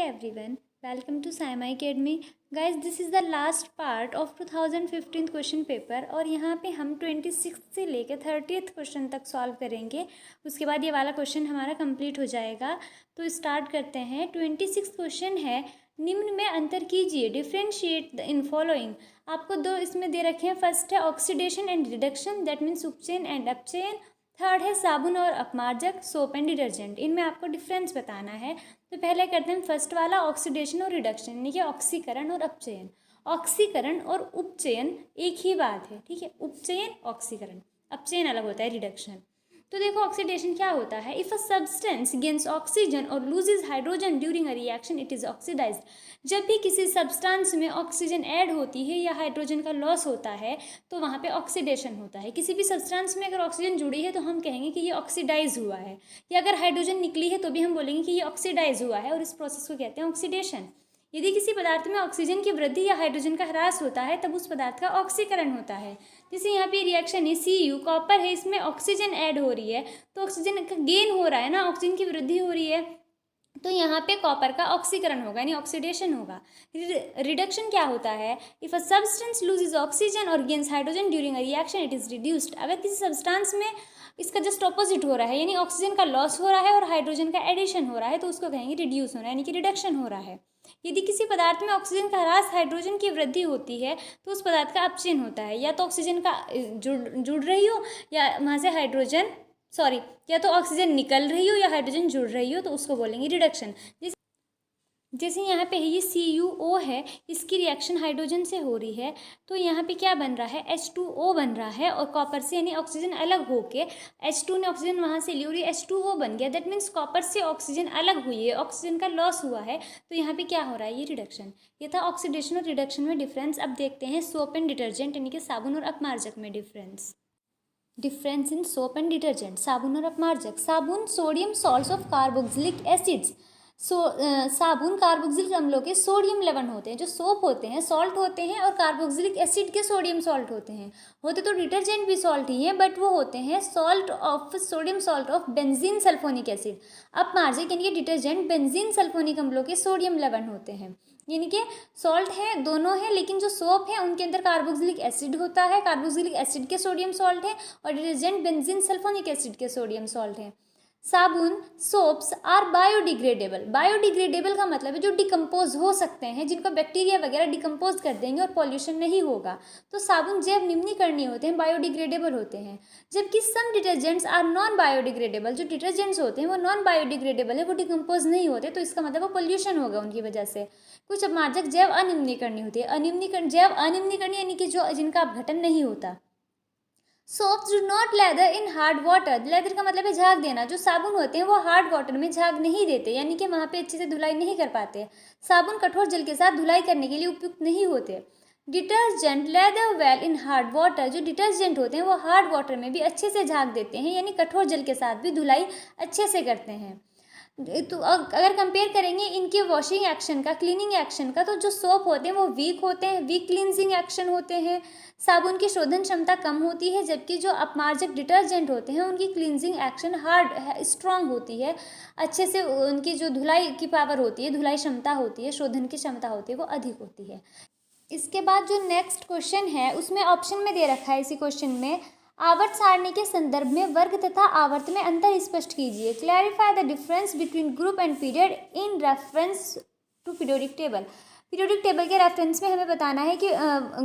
everyone, welcome to Saima Academy. Guys, this is the last part of 2015 question paper और यहाँ पे हम 26 से लेकर 30th क्वेश्चन तक सॉल्व करेंगे। उसके बाद ये वाला क्वेश्चन हमारा कंप्लीट हो जाएगा। तो स्टार्ट करते हैं। 26 क्वेश्चन है, निम्न में अंतर कीजिए, डिफ्रेंशिएट इन फॉलोइंग। आपको दो इसमें दे रखे हैं। फर्स्ट है oxidation and reduction, that means उपचयन एंड अपचयन। थर्ड है साबुन और अपमार्जक, सोप एंड डिटर्जेंट। इनमें आपको डिफरेंस बताना है। तो पहले करते हैं फर्स्ट वाला, ऑक्सीडेशन और रिडक्शन, यानी कि ऑक्सीकरण और अपचयन। ऑक्सीकरण और उपचयन एक ही बात है, ठीक है। उपचयन ऑक्सीकरण, अपचयन अलग होता है, रिडक्शन। तो देखो ऑक्सीडेशन क्या होता है। If a substance gains oxygen और loses hydrogen during a reaction it is oxidised. जब भी किसी सब्सटेंस में ऑक्सीजन ऐड होती है या हाइड्रोजन का लॉस होता है तो वहाँ पे ऑक्सीडेशन होता है। किसी भी सब्सटेंस में अगर ऑक्सीजन जुड़ी है तो हम कहेंगे कि ये ऑक्सीडाइज हुआ है, या अगर हाइड्रोजन निकली है तो भी हम बोलेंगे कि ये ऑक्सीडाइज हुआ है, और इस प्रोसेस को कहते हैं ऑक्सीडेशन। यदि किसी पदार्थ में ऑक्सीजन की वृद्धि या हाइड्रोजन का ह्रास होता है तब उस पदार्थ का ऑक्सीकरण होता है। जैसे यहाँ पे रिएक्शन है, Cu कॉपर है, इसमें ऑक्सीजन ऐड हो रही है तो ऑक्सीजन का गेन हो रहा है ना, ऑक्सीजन की वृद्धि हो रही है, तो यहाँ पे कॉपर का ऑक्सीकरण होगा, यानी ऑक्सीडेशन होगा। रिडक्शन क्या होता है, if a substance loses oxygen और gains hydrogen during a reaction it is reduced. अगर किसी सब्सटेंस में इसका जस्ट ऑपोजिट हो रहा है, यानी ऑक्सीजन का लॉस हो रहा है और हाइड्रोजन का एडिशन हो रहा है, तो उसको कहेंगे रिड्यूस होना, यानी कि रिडक्शन हो रहा है। यदि किसी पदार्थ में ऑक्सीजन का ह्रास, हाइड्रोजन की वृद्धि होती है तो उस पदार्थ का अपचयन होता है। या तो ऑक्सीजन का जुड़ रही हो या वहाँ से हाइड्रोजन या तो ऑक्सीजन निकल रही हो या हाइड्रोजन जुड़ रही हो, तो उसको बोलेंगे रिडक्शन। जैसे यहाँ पे ये CuO है, इसकी रिएक्शन हाइड्रोजन से हो रही है तो यहाँ पे क्या बन रहा है, H2O बन रहा है, और कॉपर से यानी ऑक्सीजन अलग होके H2 ने ऑक्सीजन वहाँ से ली और ये H2O बन गया। दैट मीन्स कॉपर से ऑक्सीजन अलग हुई है, ऑक्सीजन का लॉस हुआ है, तो यहाँ पे क्या हो रहा है, ये रिडक्शन। ये था ऑक्सीडेशन और रिडक्शन में डिफरेंस। अब देखते हैं सोप एंड डिटर्जेंट, यानी कि साबुन और अपमार्जक में difference in soap and detergent. साबुन और अपमार्जक। साबुन sodium salts of carboxylic acids. साबुन कार्बोक्सिलिक अम्लों के सोडियम लवण होते हैं। जो सोप होते हैं सॉल्ट होते हैं, और कार्बोक्सिलिक एसिड के सोडियम सॉल्ट होते हैं। होते तो डिटर्जेंट भी सॉल्ट ही हैं, बट वो होते हैं sodium salt of benzene sulphonic acid. अपमार्जक यानी कि डिटर्जेंट बेंजीन सल्फोनिक अम्लों के सोडियम लवण होते हैं। यानी कि सॉल्ट है, दोनों हैं, लेकिन जो सोप है उनके अंदर कार्बोक्सिलिक एसिड होता है, कार्बोक्सिलिक एसिड के सोडियम सॉल्ट है, और डिटर्जेंट बेंजीन सल्फोनिक एसिड के सोडियम सॉल्ट है। साबुन सोप्स आर बायोडिग्रेडेबल। बायोडिग्रेडेबल का मतलब है जो डिकम्पोज हो सकते हैं, जिनको बैक्टीरिया वगैरह डिकम्पोज कर देंगे और पॉल्यूशन नहीं होगा। तो साबुन जैव निम्नीकरणीय होते हैं, बायोडिग्रेडेबल होते हैं। जबकि सम डिटर्जेंट्स आर नॉन बायोडिग्रेडेबल। जो डिटर्जेंट्स होते हैं वो नॉन बायोडिग्रेडेबल है, वो डिकम्पोज नहीं होते, तो इसका मतलब वो पॉल्यूशन होगा उनकी वजह से। कुछ अपमार्जक जैव अनिम्नीकरणीय होती है। जैव अनिम्नीकरणीय यानी कि जो जिनका अपघटन नहीं होता। Soaps do not leather in hard water. Leather का मतलब है झाग देना। जो साबुन होते हैं वो हार्ड वाटर में झाग नहीं देते, यानी कि वहाँ पे अच्छे से धुलाई नहीं कर पाते। साबुन कठोर जल के साथ धुलाई करने के लिए उपयुक्त नहीं होते। Detergent leather well in hard water. जो डिटर्जेंट होते हैं वो हार्ड वाटर में भी अच्छे से झाग देते हैं, यानी कठोर जल के साथ भी धुलाई अच्छे से करते हैं। तो अगर कंपेयर करेंगे इनके वॉशिंग एक्शन का, क्लीनिंग एक्शन का, तो जो सोप होते हैं वो वीक होते हैं, वीक क्लींजिंग एक्शन होते हैं। साबुन की शोधन क्षमता कम होती है, जबकि जो अपमार्जक डिटर्जेंट होते हैं उनकी क्लींजिंग एक्शन हार्ड स्ट्रांग होती है, अच्छे से उनकी जो धुलाई की पावर होती है, धुलाई क्षमता होती है, शोधन की क्षमता होती है, वो अधिक होती है। इसके बाद जो नेक्स्ट क्वेश्चन है उसमें ऑप्शन में दे रखा है इसी क्वेश्चन में, आवर्त सारणी के संदर्भ में वर्ग तथा आवर्त में अंतर स्पष्ट कीजिए। Clarify the difference between group and period in reference to periodic table. Periodic table के रेफरेंस में हमें बताना है कि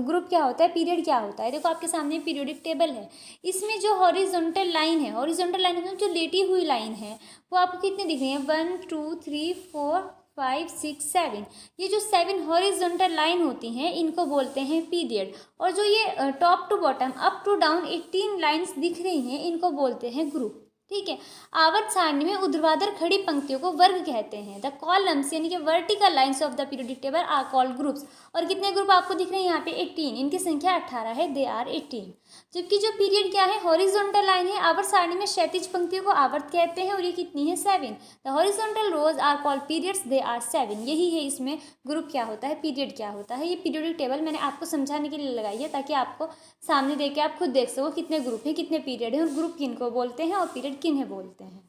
ग्रुप क्या होता है, पीरियड क्या होता है। देखो आपके सामने पीरियोडिक टेबल है, इसमें जो हॉरिजॉन्टल लाइन है, हॉरिजॉन्टल लाइन मतलब जो लेटी हुई लाइन है, वो आपको कितनी दिख रही है, 1 2 3 4 5 6 7। ये जो 7 हॉरिजॉन्टल लाइन होती हैं इनको बोलते हैं पीरियड। और जो ये top to bottom up to down 18 lines दिख रही हैं इनको बोलते हैं ग्रुप, ठीक है। आवर्त सारणी में ऊर्ध्वाधर खड़ी पंक्तियों को वर्ग कहते हैं। द कॉलम्स यानी कि vertical lines of the periodic table are called groups. और कितने ग्रुप आपको दिख रहे हैं यहाँ पे, 18, इनकी संख्या 18 है, दे आर 18। जबकि जो पीरियड क्या है, हॉरिजॉन्टल लाइन है, आवर्त सारणी में क्षैतिज पंक्तियों को आवर्त कहते हैं, और ये कितनी है, 7। The horizontal rows are called periods, they are 7। यही है इसमें ग्रुप क्या होता है, पीरियड क्या होता है। ये पीरियोडिक टेबल मैंने आपको समझाने के लिए लगाई है, ताकि आपको सामने देख के आप खुद देख सको कितने ग्रुप हैं, कितने पीरियड हैं, और ग्रुप किन को बोलते हैं और पीरियड किन्हें बोलते हैं।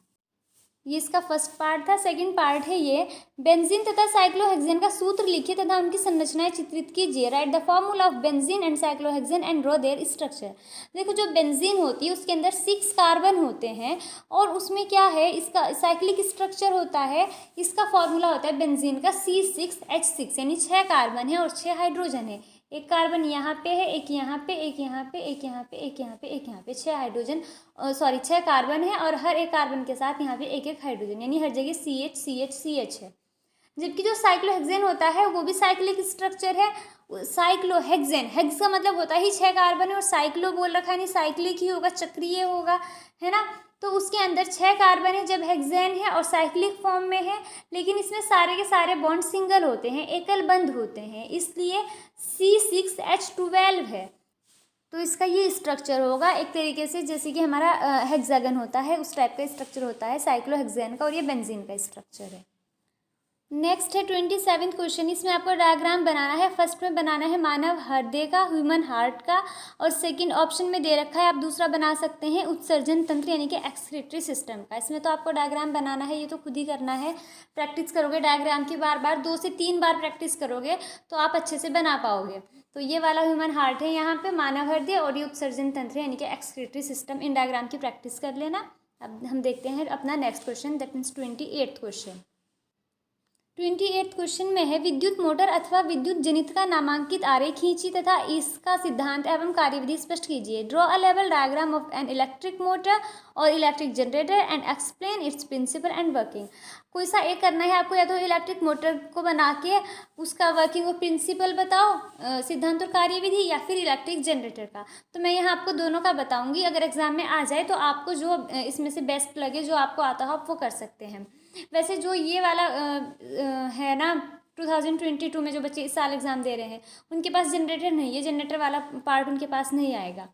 ये इसका फर्स्ट पार्ट था। सेकंड पार्ट है ये, बेंजीन तथा साइक्लोहेक्सेन का सूत्र लिखिए तथा उनकी संरचनाएं चित्रित कीजिए। Right the formula of benzene and cyclohexane and draw there structure. देखो जो बेंजीन होती है उसके अंदर 6 कार्बन होते हैं और उसमें क्या है, इसका साइक्लिक स्ट्रक्चर होता है। इसका फॉर्मूला होता है बेंजीन का C6H6, यानी 6 कार्बन है और 6 हाइड्रोजन है। एक कार्बन यहाँ पे है, एक यहाँ पे, एक यहाँ पे, एक यहाँ पे, एक यहाँ पे, एक यहाँ पे, 6 हाइड्रोजन, 6 कार्बन है और हर एक कार्बन के साथ यहाँ पे एक एक हाइड्रोजन, यानी हर जगह CH है। जबकि जो साइक्लोहेक्सेन होता है वो भी साइक्लिक स्ट्रक्चर है। साइक्लोहेक्सेन, हेक्स का मतलब होता ही 6 कार्बन है और साइक्लो बोल रखा है, नहीं साइक्लिक ही होगा, चक्रीय होगा, है ना। तो उसके अंदर 6 कार्बन है जब हेक्सेन है और साइक्लिक फॉर्म में है, लेकिन इसमें सारे के सारे बॉन्ड सिंगल होते हैं, एकल बंध होते हैं, इसलिए C6H12 है। तो इसका ये स्ट्रक्चर होगा एक तरीके से जैसे कि हमारा हेक्सागन होता है, उस टाइप का स्ट्रक्चर होता है साइक्लोहेक्सेन का, और ये बेंजीन का स्ट्रक्चर है। नेक्स्ट है 27वां क्वेश्चन। इसमें आपको डायग्राम बनाना है। फर्स्ट में बनाना है मानव हृदय का, ह्यूमन हार्ट का, और सेकंड ऑप्शन में दे रखा है, आप दूसरा बना सकते हैं उत्सर्जन तंत्र यानी कि एक्सक्रीटरी सिस्टम का। इसमें तो आपको डायग्राम बनाना है, ये तो खुद ही करना है, प्रैक्टिस करोगे डायग्राम की बार बार, 2 से 3 बार प्रैक्टिस करोगे तो आप अच्छे से बना पाओगे। तो ये वाला ह्यूमन हार्ट है यहाँ पे, मानव हृदय, और ये उत्सर्जन तंत्र यानी कि एक्सक्रीटरी सिस्टम। इन डायग्राम की प्रैक्टिस कर लेना। अब हम देखते हैं अपना नेक्स्ट क्वेश्चन, दैट मीन्स 28वां क्वेश्चन। 28वां क्वेश्चन में है, विद्युत मोटर अथवा विद्युत जनित का नामांकित आरेख खींची तथा इसका सिद्धांत एवं कार्यविधि स्पष्ट कीजिए। Draw a level diagram of an electric motor और electric generator and explain its principle and working. कोई सा एक करना है आपको, या तो इलेक्ट्रिक मोटर को बना के उसका वर्किंग और प्रिंसिपल बताओ, सिद्धांत और कार्यविधि, या फिर इलेक्ट्रिक जनरेटर का। तो मैं यहाँ आपको दोनों का बताऊंगी, अगर एग्जाम में आ जाए तो आपको जो इसमें से बेस्ट लगे, जो आपको आता हो, आप वो कर सकते हैं। वैसे जो ये वाला है ना 2022 में जो बच्चे इस साल एग्ज़ाम दे रहे हैं उनके पास जनरेटर नहीं है, जनरेटर वाला पार्ट उनके पास नहीं आएगा।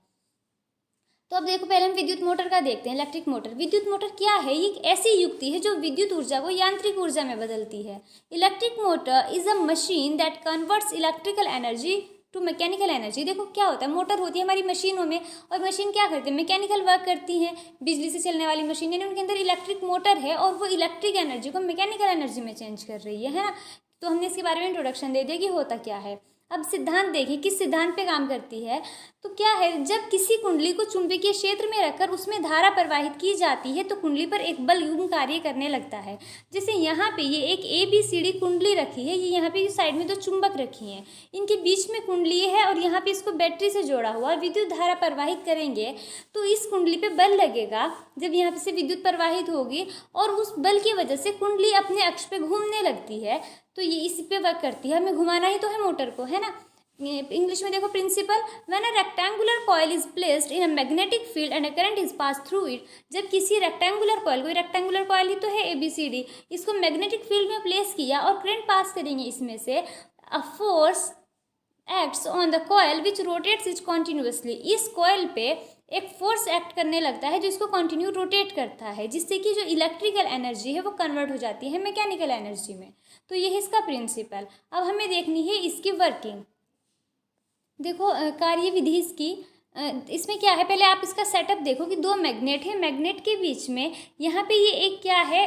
तो अब देखो पहले हम विद्युत मोटर का देखते हैं। इलेक्ट्रिक मोटर, विद्युत मोटर क्या है? ये एक ऐसी युक्ति है जो विद्युत ऊर्जा को यांत्रिक ऊर्जा में बदलती है। Electric motor is a machine that converts electrical energy to mechanical energy. देखो क्या होता है, मोटर होती है हमारी मशीनों में, और मशीन क्या करती है, मैकेनिकल वर्क करती हैं, बिजली से चलने वाली मशीन, यानी उनके अंदर इलेक्ट्रिक मोटर है और वो इलेक्ट्रिक एनर्जी को मैकेनिकल एनर्जी में चेंज कर रही है ना। तो हमने इसके बारे में इंट्रोडक्शन दे दिया कि होता क्या है। अब सिद्धांत देखिए किस सिद्धांत पे काम करती है। तो क्या है, जब किसी कुंडली को चुंबकीय क्षेत्र में रखकर उसमें धारा प्रवाहित की जाती है तो कुंडली पर एक बल युग्म कार्य करने लगता है। जैसे यहाँ पे ये एक ABCD कुंडली रखी है, ये यहाँ पे साइड में 2 चुंबक रखी हैं, इनके बीच में कुंडली है और यहाँ पे इसको बैटरी से जोड़ा हुआ है। विद्युत धारा प्रवाहित करेंगे तो इस कुंडली पे बल लगेगा जब यहाँ पे से विद्युत प्रवाहित होगी, और उस बल की वजह से कुंडली अपने अक्ष पे घूमने लगती है। तो ये इसी पे वर्क करती है, हमें घुमाना ही तो है मोटर को, है ना। इंग्लिश में देखो principle, when a rectangular coil is placed in a magnetic field and a current is passed through it. जब किसी रेक्टेंगुलर कॉइल, कोई रेक्टेंगुलर कॉइल ही तो है ABCD, इसको मैग्नेटिक फील्ड में प्लेस किया और करंट पास करेंगे इसमें से, a force acts on the coil which rotates it continuously. इस कॉइल पे एक फोर्स एक्ट करने लगता है जो इसको कंटिन्यू रोटेट करता है, जिससे कि जो इलेक्ट्रिकल एनर्जी है वो कन्वर्ट हो जाती है मैकेनिकल एनर्जी में। तो ये है इसका प्रिंसिपल। अब हमें देखनी है इसकी वर्किंग। देखो कार्यविधि इसकी, इसमें क्या है, पहले आप इसका सेटअप देखो कि 2 मैग्नेट है, मैग्नेट के बीच में यहाँ पे ये एक क्या है,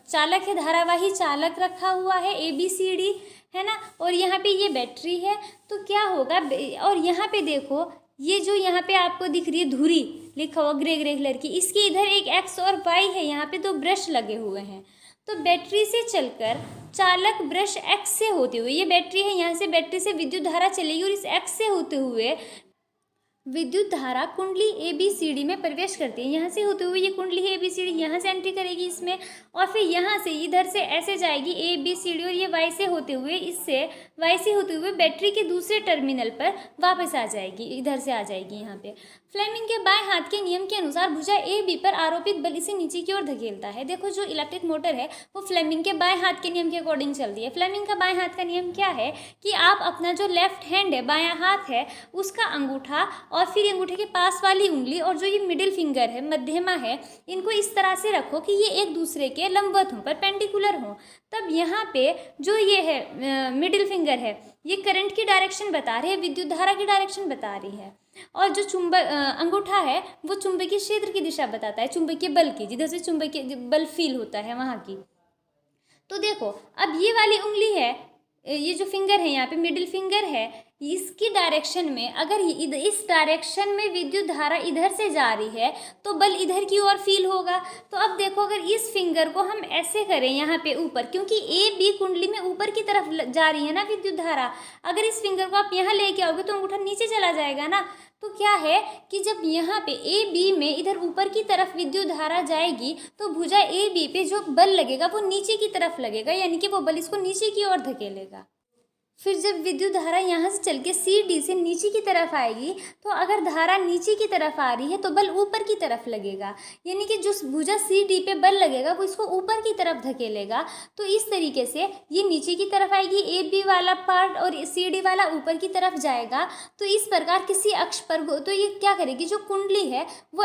चालक है, धारावाही चालक रखा हुआ है ABCD, है ना, और यहाँ पे ये बैटरी है। तो क्या होगा, और यहाँ पे देखो ये जो यहाँ पे आपको दिख रही है धुरी लिखा हुआ ग्रे कलर की, इसके इधर एक X और Y है, यहाँ पे 2 ब्रश लगे हुए हैं। तो बैटरी से चलकर चालक ब्रश X से होते हुए, ये बैटरी है, यहाँ से बैटरी से विद्युत धारा चलेगी और इस X से होते हुए विद्युत धारा कुंडली ABCD में प्रवेश करती है। यहाँ से होते हुए ये कुंडली है ABCD, यहाँ से एंट्री करेगी इसमें, और फिर यहाँ से इधर से ऐसे जाएगी ABCD, और ये Y से होते हुए, इससे Y से होते हुए बैटरी के दूसरे टर्मिनल पर वापस आ जाएगी, इधर से आ जाएगी यहाँ पे। फ्लेमिंग के बाएं हाथ के नियम के अनुसार भुजा AB पर आरोपित बल इसे नीचे की ओर धकेलता है। देखो जो इलेक्ट्रिक मोटर है वो फ्लेमिंग के बाएं हाथ के नियम के अकॉर्डिंग चलती है। फ्लेमिंग का बाएं हाथ का नियम क्या है कि आप अपना जो लेफ्ट हैंड है, बायां हाथ है, उसका अंगूठा और फिर अंगूठे के पास वाली उंगली और जो ये मिडिल फिंगर है, मध्यमा है, इनको इस तरह से रखो कि ये एक दूसरे के लंबवत हों, परपेंडिकुलर हों। तब यहाँ पे जो ये है मिडिल फिंगर है, ये करंट की डायरेक्शन बता रही है, विद्युत धारा की डायरेक्शन बता रही है। और जो अंगूठा है वो चुंबकीय क्षेत्र की दिशा बताता है, चुंबकीय बल की, जिधर से चुंबकीय बल फील होता है वहाँ की। तो देखो अब ये वाली उंगली है, ये जो फिंगर है यहाँ पे मिडिल फिंगर है, इसकी डायरेक्शन में अगर इस डायरेक्शन में विद्युत धारा इधर से जा रही है तो बल इधर की ओर फील होगा। तो अब देखो अगर इस फिंगर को हम ऐसे करें यहाँ पे ऊपर, क्योंकि ए बी कुंडली में ऊपर की तरफ जा रही है ना विद्युत धारा, अगर इस फिंगर को आप यहाँ लेके आओगे तो अंगूठा नीचे चला जाएगा ना। तो क्या है कि जब यहाँ पे ए बी में इधर ऊपर की तरफ विद्युत धारा जाएगी तो भुजा ए बी पे जो बल लगेगा वो नीचे की तरफ लगेगा, यानी कि वो बल इसको नीचे की ओर धकेलेगा। फिर जब विद्युत धारा यहाँ से चल के सी डी से नीचे की तरफ आएगी तो अगर धारा नीचे की तरफ आ रही है तो बल ऊपर की तरफ लगेगा, यानी कि जो भुजा सी डी पे बल लगेगा वो इसको ऊपर की तरफ धकेलेगा। तो इस तरीके से ये नीचे की तरफ आएगी ए बी वाला पार्ट और सी डी वाला ऊपर की तरफ जाएगा। तो इस प्रकार किसी अक्ष पर तो ये क्या करेगी, जो कुंडली है वो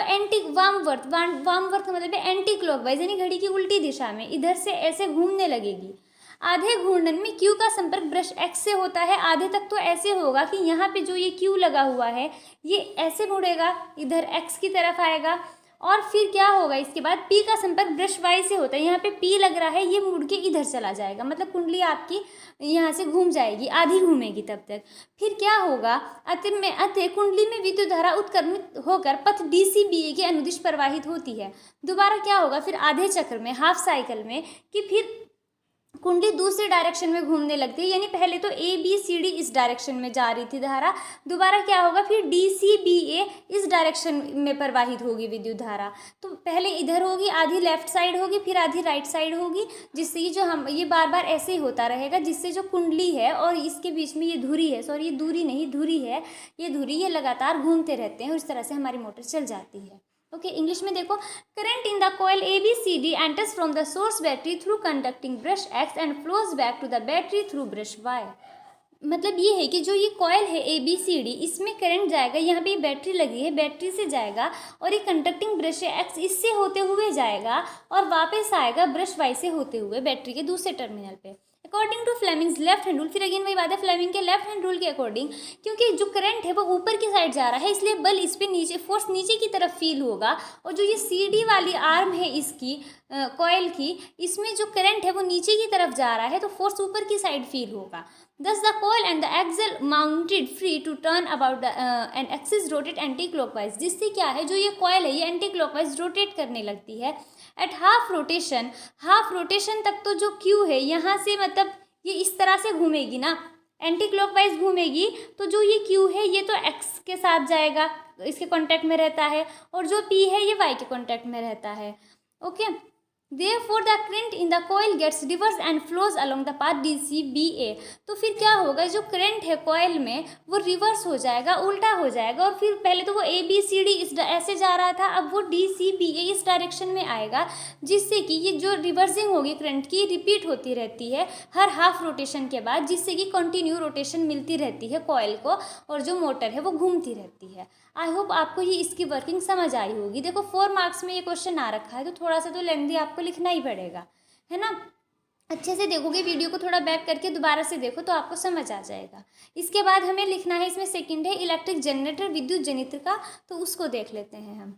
वामवर्त मतलब एंटी क्लॉकवाइज यानी घड़ी की उल्टी दिशा में इधर से ऐसे घूमने लगेगी। आधे घूर्णन में Q का संपर्क ब्रश X से होता है। आधे तक तो ऐसे होगा कि यहाँ पे जो ये Q लगा हुआ है ये ऐसे मुड़ेगा, इधर X की तरफ आएगा। और फिर क्या होगा, इसके बाद P का संपर्क ब्रश Y से होता है। यहाँ पे P लग रहा है, ये मुड़ के इधर चला जाएगा, मतलब कुंडली आपकी यहाँ से घूम जाएगी, आधी घूमेगी तब तक। फिर क्या होगा, अतः कुंडली में विद्युत धारा उत्क्रमित होकर पथ DCBA के अनुदिश प्रवाहित होती है। दोबारा क्या होगा फिर आधे चक्र में, हाफ साइकिल में, कि फिर कुंडली दूसरे डायरेक्शन में घूमने लगती है, यानी पहले तो ए बी सी डी इस डायरेक्शन में जा रही थी धारा, दोबारा क्या होगा फिर डी सी बी ए इस डायरेक्शन में प्रवाहित होगी विद्युत धारा। तो पहले इधर होगी, आधी लेफ्ट साइड होगी, फिर आधी राइट साइड होगी, जिससे ये जो हम ये बार बार ऐसे ही होता रहेगा, जिससे जो कुंडली है और इसके बीच में ये धुरी है, सॉरी ये दूरी नहीं धुरी है, ये धुरी ये लगातार घूमते रहते हैं और इस तरह से हमारी मोटर चल जाती है। ओके, इंग्लिश में देखो, current in the coil ABCD enters from the source battery through conducting brush X and flows back to the battery through brush Y। मतलब ये है कि जो ये कॉइल है ABCD, इसमें करंट जाएगा, यहाँ पे ये बैटरी लगी है, बैटरी से जाएगा और ये कंडक्टिंग ब्रश है X, इससे होते हुए जाएगा और वापस आएगा ब्रश Y से होते हुए बैटरी के दूसरे टर्मिनल पे। According to Fleming's left hand rule, फिर अगेन वही बात है फ्लेमिंग के लेफ्ट हैंड रूल के अकॉर्डिंग, क्योंकि जो करंट है वो ऊपर की साइड जा रहा है इसलिए बल इस पे नीचे, फोर्स नीचे की तरफ फील होगा। और जो ये CD वाली आर्म है इसकी कॉइल की, इसमें जो करंट है वो नीचे की तरफ जा रहा है तो फोर्स ऊपर की साइड फील होगा। Thus the coil and the axle mounted free to turn about the an axis rotate anti-clockwise, जिससे क्या है, जो ये कॉइल है ये एंटी क्लॉकवाइज रोटेट करने लगती है। एट हाफ रोटेशन तक तो जो Q है यहाँ से, मतलब ये इस तरह से घूमेगी ना, एंटी क्लॉकवाइज घूमेगी, तो जो ये Q है ये तो X के साथ जाएगा, इसके कांटेक्ट में रहता है, और जो P है ये Y के कांटेक्ट में रहता है। Okay, Therefore the current in the coil gets reversed and flows along the path DCBA। तो फिर क्या होगा, जो करंट है कॉइल में वो रिवर्स हो जाएगा, उल्टा हो जाएगा, और फिर पहले तो वो ABCD ऐसे जा रहा था, अब वो DCBA इस डायरेक्शन में आएगा, जिससे कि ये जो रिवर्सिंग होगी करंट की रिपीट होती रहती है हर हाफ रोटेशन के बाद, जिससे कि कंटिन्यू रोटेशन मिलती रहती है कॉइल को और जो मोटर है वो घूमती रहती है। आई होप आपको ये इसकी वर्किंग समझ आई होगी। देखो 4 मार्क्स में ये क्वेश्चन आ रखा है तो थोड़ा सा तो लेंथी आपको लिखना ही पड़ेगा, है ना। अच्छे से देखोगे वीडियो को, थोड़ा बैक करके दोबारा से देखो तो आपको समझ आ जाएगा। इसके बाद हमें लिखना है, इसमें सेकंड है इलेक्ट्रिक जनरेटर, विद्युत जनित्र का, तो उसको देख लेते हैं हम।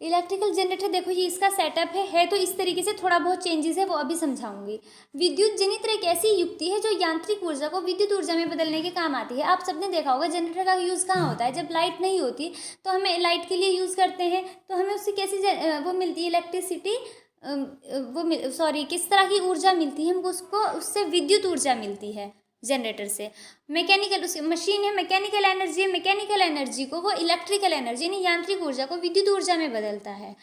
इलेक्ट्रिकल जनरेटर देखो ये इसका सेटअप है तो इस तरीके से, थोड़ा बहुत चेंजेस है वो अभी समझाऊंगी। विद्युत जनित्र एक ऐसी युक्ति है जो यांत्रिक ऊर्जा को विद्युत ऊर्जा में बदलने के काम आती है। आप सबने देखा होगा जनरेटर का यूज़ कहाँ होता है, जब लाइट नहीं होती तो हमें लाइट के लिए यूज़ करते हैं, तो हमें उससे कैसी वो मिलती है इलेक्ट्रिसिटी, किस तरह की ऊर्जा मिलती है हमको, उसको उससे विद्युत ऊर्जा मिलती है जनरेटर से। मैकेनिकल उसकी मशीन है, मैकेनिकल एनर्जी है, मैकेनिकल एनर्जी को वो इलेक्ट्रिकल एनर्जी यानी यांत्रिक ऊर्जा को विद्युत ऊर्जा में बदलता है।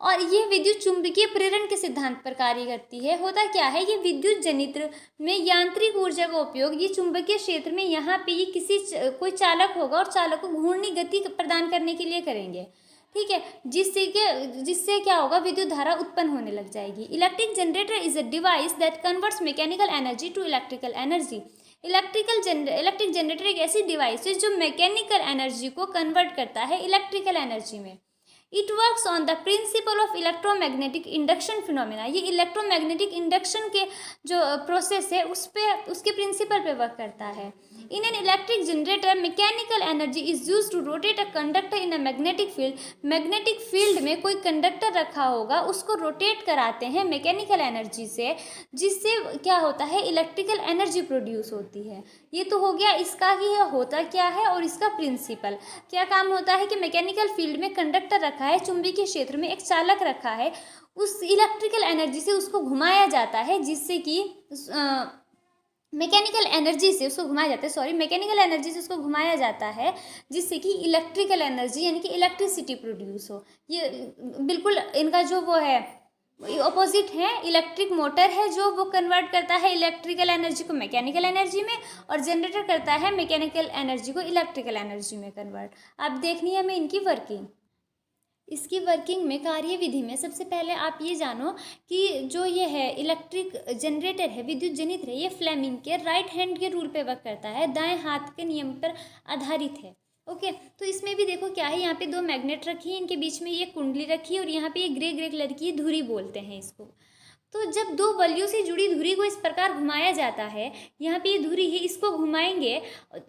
और ये विद्युत चुंबकीय प्रेरण के सिद्धांत पर कार्य करती है। होता क्या है, ये विद्युत जनित्र में यांत्रिक ऊर्जा का उपयोग ये चुंबकीय क्षेत्र में यहाँ पे ये कोई चालक होगा और चालक को घूर्णी गति प्रदान करने के लिए करेंगे, ठीक है, जिससे क्या होगा, विद्युत धारा उत्पन्न होने लग जाएगी। Electric generator is a device that converts mechanical energy to electrical energy. Electric generator एक ऐसी डिवाइस है जो मैकेनिकल एनर्जी को कन्वर्ट करता है इलेक्ट्रिकल एनर्जी में। It works on the principle of electromagnetic induction phenomena. ये इलेक्ट्रोमैग्नेटिक इंडक्शन के जो प्रोसेस है उसके प्रिंसिपल पे वर्क करता है। In an electric generator mechanical energy is use to rotate a conductor in a magnetic field. Magnetic field में कोई कंडक्टर रखा होगा, उसको रोटेट कराते हैं मैकेनिकल एनर्जी से, जिससे क्या होता है, इलेक्ट्रिकल एनर्जी प्रोड्यूस होती है। ये तो हो गया इसका कि यह होता क्या है और इसका प्रिंसिपल। क्या काम होता है कि मैकेनिकल फील्ड में कंडक्टर रखा है, चुंबकीय क्षेत्र में एक चालक रखा है, उस इलेक्ट्रिकल एनर्जी से उसको घुमाया जाता है, जिससे कि मैकेनिकल एनर्जी से उसको घुमाया जाता है जिससे कि इलेक्ट्रिकल एनर्जी यानी कि इलेक्ट्रिसिटी प्रोड्यूस हो। ये बिल्कुल इनका जो वो है ऑपोजिट है। इलेक्ट्रिक मोटर है जो वो कन्वर्ट करता है इलेक्ट्रिकल एनर्जी को मैकेनिकल एनर्जी में, और जनरेटर करता है मैकेनिकल एनर्जी को इलेक्ट्रिकल एनर्जी में कन्वर्ट। अब देखनी है हमें इनकी वर्किंग। इसकी वर्किंग में, कार्यविधि में, सबसे पहले आप ये जानो कि जो ये है इलेक्ट्रिक जनरेटर है, विद्युत जनित्र है, ये फ्लेमिंग के राइट हैंड के रूल पे वर्क करता है, दाएं हाथ के नियम पर आधारित है। ओके, तो इसमें भी देखो क्या है, यहाँ पे दो मैग्नेट रखी है, इनके बीच में ये कुंडली रखी है और यहाँ पे ये ग्रे ग्रे कलर की धुरी बोलते हैं इसको। तो जब दो बल्लियों से जुड़ी धुरी को इस प्रकार घुमाया जाता है, यहाँ पे ये धुरी है, इसको घुमाएंगे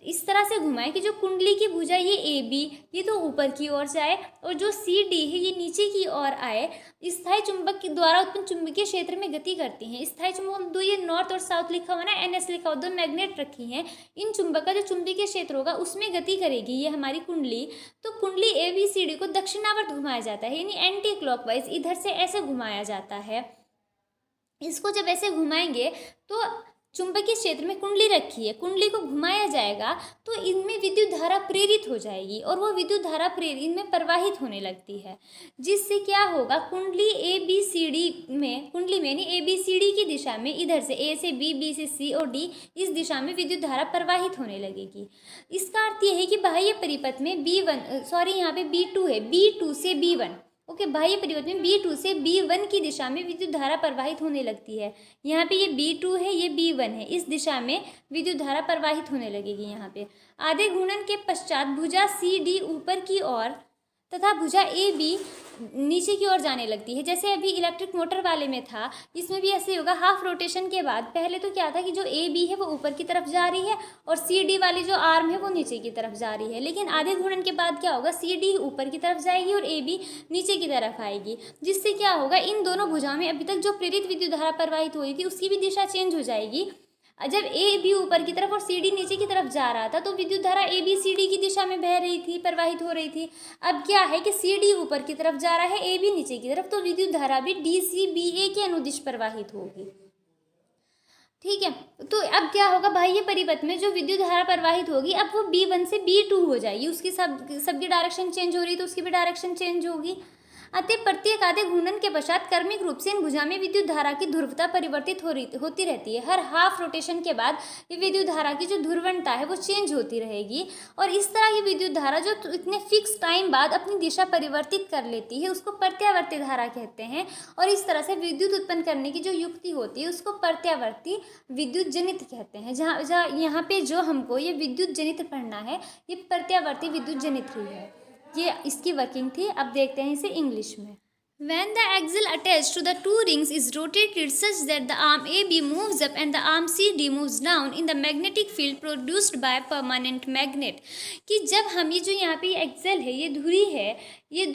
इस तरह से घुमाएं कि जो कुंडली की भुजा ये ए बी ये तो ऊपर की ओर जाए और जो सी डी है ये नीचे की ओर आए। स्थायी चुंबक के द्वारा उत्पन्न चुंबकीय क्षेत्र में गति करती हैं। स्थायी चुंबक, दो ये नॉर्थ और साउथ लिखा हुआ ना, NS लिखा हुआ, दो मैग्नेट रखी हैं। इन चुंबक का जो चुंबकीय क्षेत्र होगा उसमें गति करेगी ये हमारी कुंडली। तो कुंडली ABCD को दक्षिणावर्त घुमाया जाता है, यानी एंटी क्लॉकवाइज, इधर से ऐसे घुमाया जाता है। इसको जब ऐसे घुमाएंगे तो चुंबकीय क्षेत्र में कुंडली रखी है, कुंडली को घुमाया जाएगा तो इनमें विद्युत धारा प्रेरित हो जाएगी और वो विद्युत धारा इनमें प्रवाहित होने लगती है, जिससे क्या होगा, कुंडली कुंडली में नहीं ABCD की दिशा में, इधर से A से B, B से C और D, इस दिशा में विद्युत धारा प्रवाहित होने लगेगी। इसका अर्थ यह है कि बाह्य परिपथ में यहाँ पे B2 है, B2 से B1। ओके, बाह्य परिपथ में B2 से B1 की दिशा में विद्युत धारा प्रवाहित होने लगती है। यहाँ पे ये B2 है, ये B1 है, इस दिशा में विद्युत धारा प्रवाहित होने लगेगी। यहाँ पे आधे घूर्णन के पश्चात भुजा CD ऊपर की ओर तथा भुजा AB नीचे की ओर जाने लगती है। जैसे अभी इलेक्ट्रिक मोटर वाले में था, इसमें भी ऐसे होगा। हाफ रोटेशन के बाद पहले तो क्या था कि जो AB है वो ऊपर की तरफ जा रही है और CD वाली जो आर्म है वो नीचे की तरफ जा रही है। लेकिन आधे घूर्णन के बाद क्या होगा, CD ऊपर की तरफ जाएगी और AB नीचे की तरफ आएगी, जिससे क्या होगा, इन दोनों भुजाओं में अभी तक जो प्रेरित विद्युत धारा प्रवाहित हो रही थी उसकी भी दिशा चेंज हो जाएगी। जब AB ऊपर की तरफ और CD नीचे की तरफ जा रहा था तो विद्युत धारा ABCD की दिशा में बह रही थी, प्रवाहित हो रही थी। अब क्या है कि CD ऊपर की तरफ जा रहा है, AB नीचे की तरफ, तो विद्युत धारा भी DCBA के अनुदिश प्रवाहित होगी। ठीक है, तो अब क्या होगा, बाह्य परिपथ में जो विद्युत धारा प्रवाहित होगी अब वो B1 से B2 हो जाएगी। उसकी सबकी डायरेक्शन चेंज हो रही है तो उसकी भी डायरेक्शन चेंज होगी। अतः प्रत्येक आधे घूर्णन के पश्चात क्रमिक रूप से इन भुजा में विद्युत धारा की ध्रुवता परिवर्तित होती रहती है। हर हाफ रोटेशन के बाद ये विद्युत धारा की जो ध्रुवणता है वो चेंज होती रहेगी और इस तरह की विद्युत धारा जो इतने फिक्स टाइम बाद अपनी दिशा परिवर्तित कर लेती है उसको प्रत्यावर्ती धारा कहते हैं। और इस तरह से विद्युत उत्पन्न करने की जो युक्ति होती है उसको प्रत्यावर्ती विद्युत जनित्र कहते हैं। जहाँ यहाँ पे जो हमको ये विद्युत जनित्र पढ़ना है ये प्रत्यावर्ती विद्युत जनित्र ही है। ये इसकी वर्किंग थी। अब देखते हैं इसे इंग्लिश में। When the axle attached to the two rings is rotated such that the arm AB moves up and the arm CD moves down in the magnetic field produced by permanent magnet, कि जब हम ये जो यहाँ पे Excel है, ये धुरी है, ये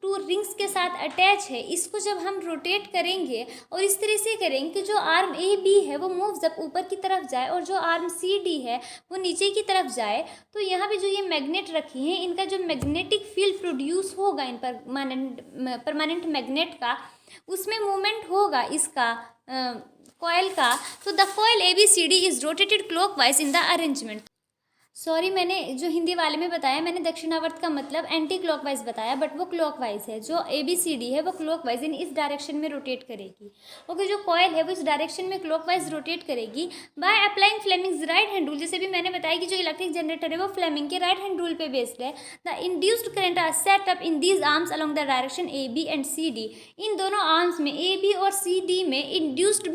टू रिंग्स के साथ अटैच है, इसको जब हम रोटेट करेंगे और इस तरह से करेंगे कि जो आर्म AB है वो मूव्स अप, ऊपर की तरफ जाए, और जो आर्म CD है वो नीचे की तरफ जाए, तो यहाँ पे जो ये मैग्नेट रखी हैं इनका जो मैग्नेटिक फील्ड प्रोड्यूस होगा इन परमानेंट मैग्नेट का, उसमें मूवमेंट होगा इसका कॉयल का। तो the coil ABCD is rotated clockwise in the arrangement. Sorry, मैंने जो हिंदी वाले में बताया, मैंने दक्षिणावर्त का मतलब एंटी क्लॉकवाइज बताया, बट वो क्लॉकवाइज है। जो ABCD है वो क्लॉकवाइज इन इस डायरेक्शन में रोटेट करेगी। ओके, जो कॉयल है वो इस डायरेक्शन में क्लॉकवाइज रोटेट करेगी by applying Fleming's right hand rule. जैसे भी मैंने बताया कि जो इलेक्ट्रिक जनरेटर है वो फ्लेमिंग के राइट हैंड रूल पे बेस्ड है। The induced current are set up in these arms along the direction AB and CD। इन दोनों आर्म्स में AB और CD में इंड्यूस्ड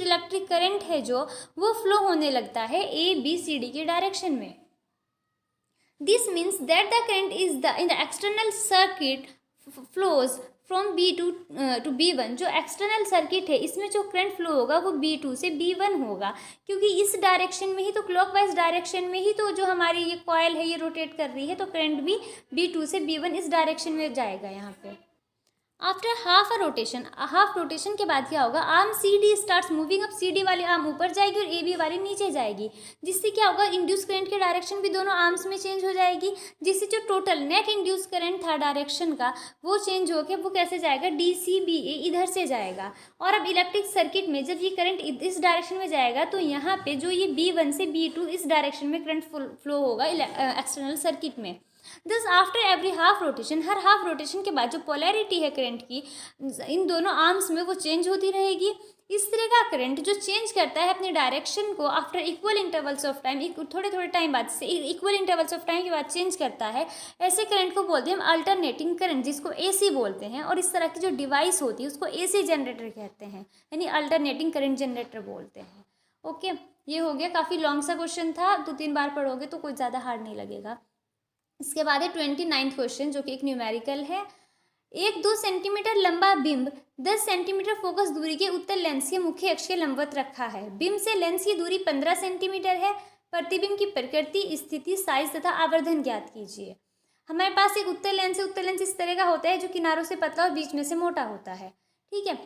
इलेक्ट्रिक करंट है जो वो फ्लो होने लगता है ABCD के डायरेक्शन में। This means that the current is in the external circuit flows from B2 to B1। जो एक्सटर्नल सर्किट है इसमें जो करंट फ्लो होगा वो B2 से B1 होगा, क्योंकि इस डायरेक्शन में ही तो, क्लॉकवाइज डायरेक्शन में ही तो जो हमारी ये कॉयल है ये रोटेट कर रही है, तो करंट भी B2 से B1 इस डायरेक्शन में जाएगा यहाँ पे। आफ्टर हाफ रोटेशन के बाद क्या होगा, arm CD starts moving up. CD वाली आर्म ऊपर जाएगी और AB वाली नीचे जाएगी, जिससे क्या होगा, इंड्यूस करंट की डायरेक्शन भी दोनों आर्म्स में चेंज हो जाएगी, जिससे जो टोटल नेट इंड्यूस करंट था डायरेक्शन का वो चेंज होकर वो कैसे जाएगा, DCBA इधर से जाएगा। और अब इलेक्ट्रिक सर्किट में जब ये करंट इस डायरेक्शन में जाएगा तो यहाँ पे जो ये B1 से B2 इस डायरेक्शन में करंट फ्लो होगा एक्सटर्नल सर्किट में। This after every half rotation, her half rotation के बाद जो पोलैरिटी है करंट की इन दोनों आर्म्स में वो चेंज होती रहेगी। इस तरह का करंट जो चेंज करता है अपने डायरेक्शन को after equal intervals of time, थोड़े टाइम बाद से इक्वल इंटरवल्स ऑफ टाइम के बाद चेंज करता है, ऐसे करंट को बोलते हैं हम अल्टरनेटिंग करंट, जिसको AC बोलते हैं। और इस तरह की जो डिवाइस होती है उसको AC जनरेटर कहते हैं, यानी अल्टरनेटिंग करंट जनरेटर बोलते हैं। ओके, ये हो गया, काफ़ी लॉन्ग सा क्वेश्चन था, 2-3 बार पढ़ोगे तो कुछ ज़्यादा हार्ड नहीं लगेगा। इसके बाद है 29th क्वेश्चन, जो कि एक न्यूमेरिकल है। एक 2 सेंटीमीटर लंबा बिंब 10 सेंटीमीटर फोकस दूरी के उत्तर लेंस के मुख्य अक्ष के लंबवत रखा है। बिंब से लेंस की दूरी 15 सेंटीमीटर है। प्रतिबिंब की प्रकृति, स्थिति, साइज तथा आवर्धन ज्ञात कीजिए। हमारे पास एक उत्तर लेंस है। उत्तर लेंस इस तरह का होता है जो किनारों से पतला और बीच में से मोटा होता है। ठीक है,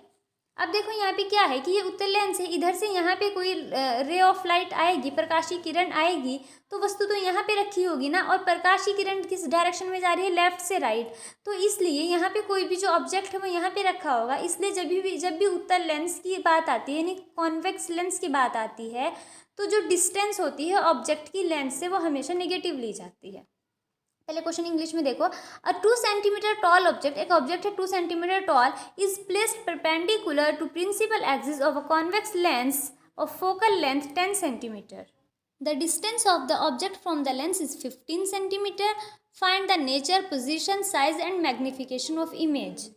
अब देखो यहाँ पे क्या है कि ये उत्तर लेंस है, इधर से यहाँ पे कोई रे ऑफ लाइट आएगी, प्रकाशीय किरण आएगी, तो वस्तु तो यहाँ पे रखी होगी ना, और प्रकाशीय किरण किस डायरेक्शन में जा रही है, लेफ्ट से राइट, तो इसलिए यहाँ पे कोई भी जो ऑब्जेक्ट है वो यहाँ पे रखा होगा। इसलिए जब भी उत्तर लेंस की बात आती है, यानी कॉन्वेक्स लेंस की बात आती है, तो जो डिस्टेंस होती है ऑब्जेक्ट की लेंस से वो हमेशा नेगेटिव ली जाती है। पहले क्वेश्चन इंग्लिश में देखो, अ 2 सेंटीमीटर टॉल ऑब्जेक्ट, एक ऑब्जेक्ट है 2 centimetre tall, is placed perpendicular to principal axis of a convex lens of focal length 10 centimetre. The distance of the object from the lens is 15 centimetre. Find the nature, position, size and magnification of image.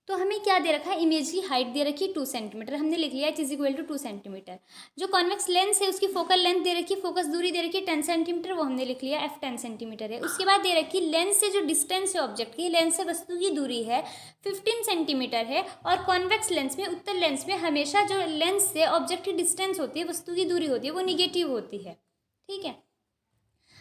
तो हमें क्या दे रखा है, image की height दे रखी है 2 centimetre, हमने लिख लिया h = 2 सेंटीमीटर। जो कॉन्वेक्स लेंस है उसकी फोकल लेंथ दे रखी है, फोकस दूरी दे रखी है 10 सेंटीमीटर, वो हमने लिख लिया f 10 सेंटीमीटर है। उसके बाद दे रखी लेंस से जो डिस्टेंस है ऑब्जेक्ट की, लेंस से वस्तु की दूरी है 15 सेंटीमीटर है। और कॉन्वेक्स लेंस में, उत्तर लेंस में हमेशा जो लेंस से ऑब्जेक्ट की डिस्टेंस होती है, वस्तु की दूरी होती है, वो निगेटिव होती है। ठीक है,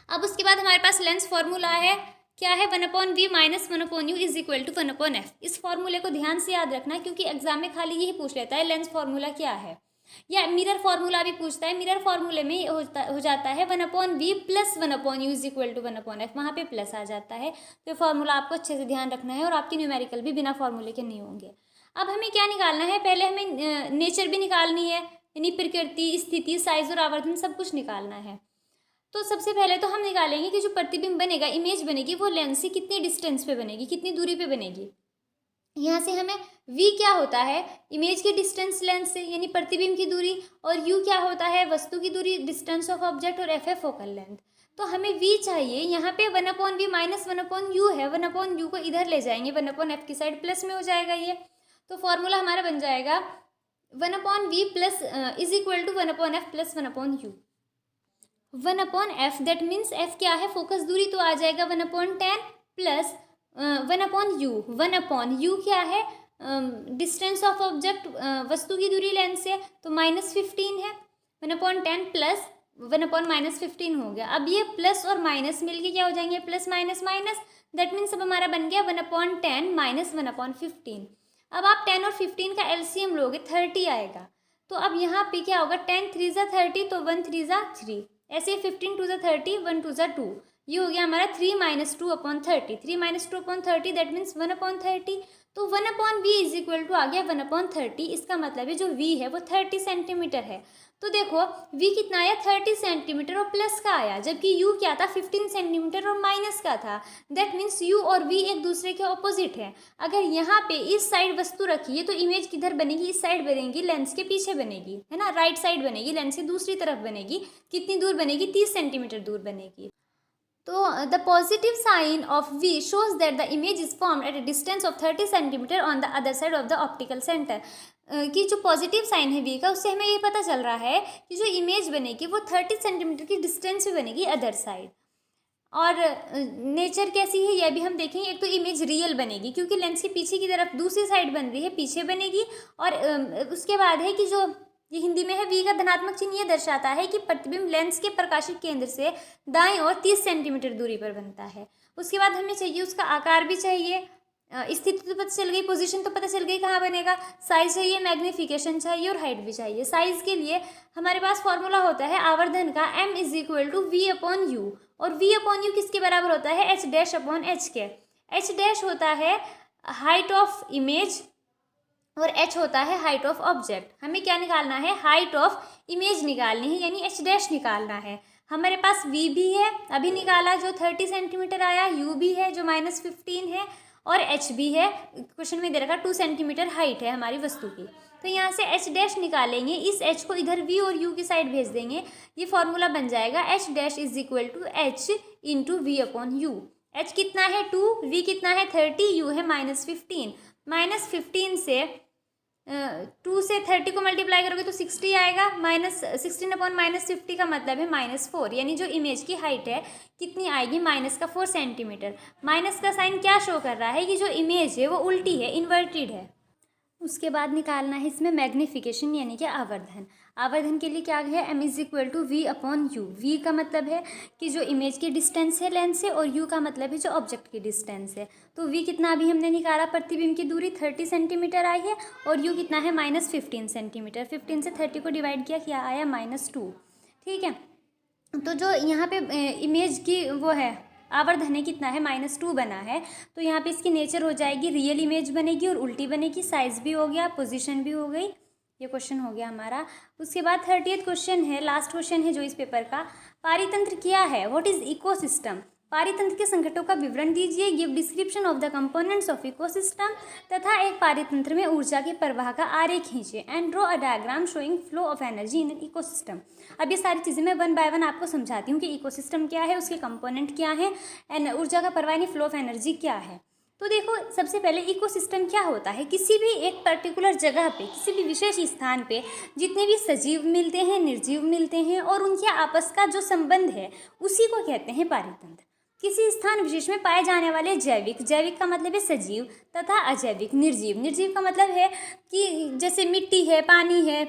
अब उसके बाद हमारे पास लेंस फॉर्मूला है, क्या है, 1/v - 1/u is equal to 1/f। इस फॉर्मूले को ध्यान से याद रखना, क्योंकि एग्जाम में खाली यही पूछ लेता है लेंस फॉर्मूला क्या है, या मिरर फॉर्मूला भी पूछता है। मिरर फॉर्मूले में हो जाता है 1/v + 1/u is equal to 1/f, वहाँ पे प्लस आ जाता है। तो फॉर्मूला आपको अच्छे से ध्यान रखना है, और आपकी न्यूमेरिकल भी बिना फॉर्मूले के नहीं होंगे। अब हमें क्या निकालना है, पहले हमें नेचर भी निकालनी है, यानी प्रकृति, स्थिति, साइज और आवर्धन सब कुछ निकालना है। तो सबसे पहले तो हम निकालेंगे कि जो प्रतिबिंब बनेगा, इमेज बनेगी, वो लेंस से कितनी डिस्टेंस पे बनेगी, कितनी दूरी पे बनेगी। यहाँ से हमें v क्या होता है, इमेज की डिस्टेंस लेंस से, यानी प्रतिबिंब की दूरी, और u क्या होता है, वस्तु की दूरी, डिस्टेंस ऑफ ऑब्जेक्ट, और f है फोकल लेंथ। तो हमें v चाहिए, यहाँ पे 1/v - 1/u है, 1/u को इधर ले जाएंगे, 1/f की साइड प्लस में हो जाएगा ये। तो फॉर्मूला हमारा बन जाएगा 1/v is equal to 1/f + 1/u। 1/f, that means f क्या है, फोकस दूरी, तो आ जाएगा 1/10 प्लस 1/u। 1/u क्या है, डिस्टेंस ऑफ ऑब्जेक्ट, वस्तु की दूरी लेंस से, तो -15 है। 1/10 प्लस 1/- 15 हो गया। अब ये प्लस और माइनस मिलके क्या हो जाएंगे, plus minus minus, that means अब हमारा बन गया 1/10 - 1/15। अब आप 10 और 15 का LCM लोगे, 30 आएगा। तो अब यहाँ पे क्या होगा, 10 3 × 30, तो 1 3 × 3, ऐसे 15 2 × 30, 1 2 × 2, ये हो गया हमारा 3 - 2/30। 3 - 2/30 दैट मीन्स 1/30। तो 1/v इज इक्वल टू आ गया 1/30। इसका मतलब है जो v है वो 30 सेंटीमीटर है। तो देखो v कितना आया 30 सेंटीमीटर और प्लस का आया, जबकि u क्या था 15 सेंटीमीटर और माइनस का था। दैट मीन्स u और v एक दूसरे के ऑपोजिट है। अगर यहाँ पे इस साइड वस्तु रखी है तो इमेज किधर बनेगी, इस साइड बनेगी, लेंस के पीछे बनेगी, है ना, राइट साइड बनेगी, लेंस की दूसरी तरफ बनेगी। कितनी दूर बनेगी, 30 सेंटीमीटर दूर बनेगी। तो the positive sign of v shows that the image is formed at a distance of 30 centimetre on the other side of the optical center। कि जो पॉजिटिव साइन है v का, उससे हमें ये पता चल रहा है कि जो इमेज बनेगी वो 30 सेंटीमीटर की डिस्टेंस पे बनेगी अदर साइड। और नेचर कैसी है यह भी हम देखेंगे। एक तो इमेज रियल बनेगी क्योंकि लेंस के पीछे की तरफ दूसरी साइड बन रही है, पीछे बनेगी। और उसके बाद है कि जो ये हिंदी में है v का धनात्मक चिन्ह ये दर्शाता है कि प्रतिबिंब लेंस के प्रकाशित केंद्र से दाएं और 30 सेंटीमीटर दूरी पर बनता है। उसके बाद हमें चाहिए उसका आकार भी चाहिए, स्थिति तो पता चल गई, पोजीशन तो पता चल गई कहाँ बनेगा, साइज चाहिए, मैग्नीफिकेशन चाहिए और हाइट भी चाहिए। साइज के लिए हमारे पास फॉर्मूला होता है आवर्धन का m is equal to v/u, और v/u किसके बराबर होता है, h'/h के। h' होता है हाइट ऑफ इमेज और h होता है हाइट ऑफ ऑब्जेक्ट। हमें क्या निकालना है, हाइट ऑफ इमेज निकालनी है, यानी h' निकालना है। हमारे पास v भी है अभी निकाला जो 30 सेंटीमीटर आया, u भी है जो -15 है, और h भी है, क्वेश्चन में दे रखा 2 सेंटीमीटर हाइट है हमारी वस्तु की। तो यहाँ से h' निकालेंगे, इस h को इधर v और u की साइड भेज देंगे, ये फॉर्मूला बन जाएगा h' is equal to h into v/u। h कितना है 2, v कितना है 30, u है -15। -15 से 2 से 30 को मल्टीप्लाई करोगे तो 60 आएगा। -16/-50 का मतलब है -4, यानी जो इमेज की हाइट है कितनी आएगी, -4 सेंटीमीटर। माइनस का साइन क्या शो कर रहा है कि जो इमेज है वो उल्टी है, इन्वर्टेड है। उसके बाद निकालना है इसमें मैग्नीफिकेशन यानी कि आवर्धन। आवर्धन के लिए क्या है, m is equal to v/u। v का मतलब है कि जो इमेज की डिस्टेंस है लेंस से, और u का मतलब है जो ऑब्जेक्ट की डिस्टेंस है। तो v कितना अभी हमने निकाला, प्रतिबिंब की दूरी 30 सेंटीमीटर आई है, और u कितना है -15 सेंटीमीटर। 15 से 30 को डिवाइड किया, क्या आया -2। ठीक है, तो जो यहाँ पे इमेज की वो है आवर्धन है कितना है, -2 बना है। तो यहाँ पे इसकी नेचर हो जाएगी रियल इमेज बनेगी और उल्टी बनेगी। साइज भी हो गया, पोजीशन भी हो गई, ये क्वेश्चन हो गया हमारा। उसके बाद 30th क्वेश्चन है, लास्ट क्वेश्चन है जो इस पेपर का। पारितंत्र क्या है, व्हाट इज इकोसिस्टम। पारितंत्र के संघटकों का विवरण दीजिए, give description of the components of ecosystem, तथा एक पारितंत्र में ऊर्जा के प्रवाह का आरेख खींचिए, and draw a diagram showing flow of energy in an ecosystem. अब ये सारी चीज़ें मैं 1 बाय 1 आपको समझाती हूँ कि इकोसिस्टम क्या है, उसके कंपोनेंट क्या है, एंड ऊर्जा का प्रवाह यानी फ्लो ऑफ एनर्जी क्या है। तो देखो सबसे पहले इकोसिस्टम क्या होता है, किसी भी एक पर्टिकुलर जगह पे, किसी भी विशेष स्थान पे जितने भी सजीव मिलते हैं, निर्जीव मिलते हैं, और उनके आपस का जो संबंध है उसी को कहते हैं पारितंत्र। किसी स्थान विशेष में पाए जाने वाले जैविक, जैविक का मतलब है सजीव, तथा अजैविक निर्जीव, निर्जीव का मतलब है कि जैसे मिट्टी है, पानी है,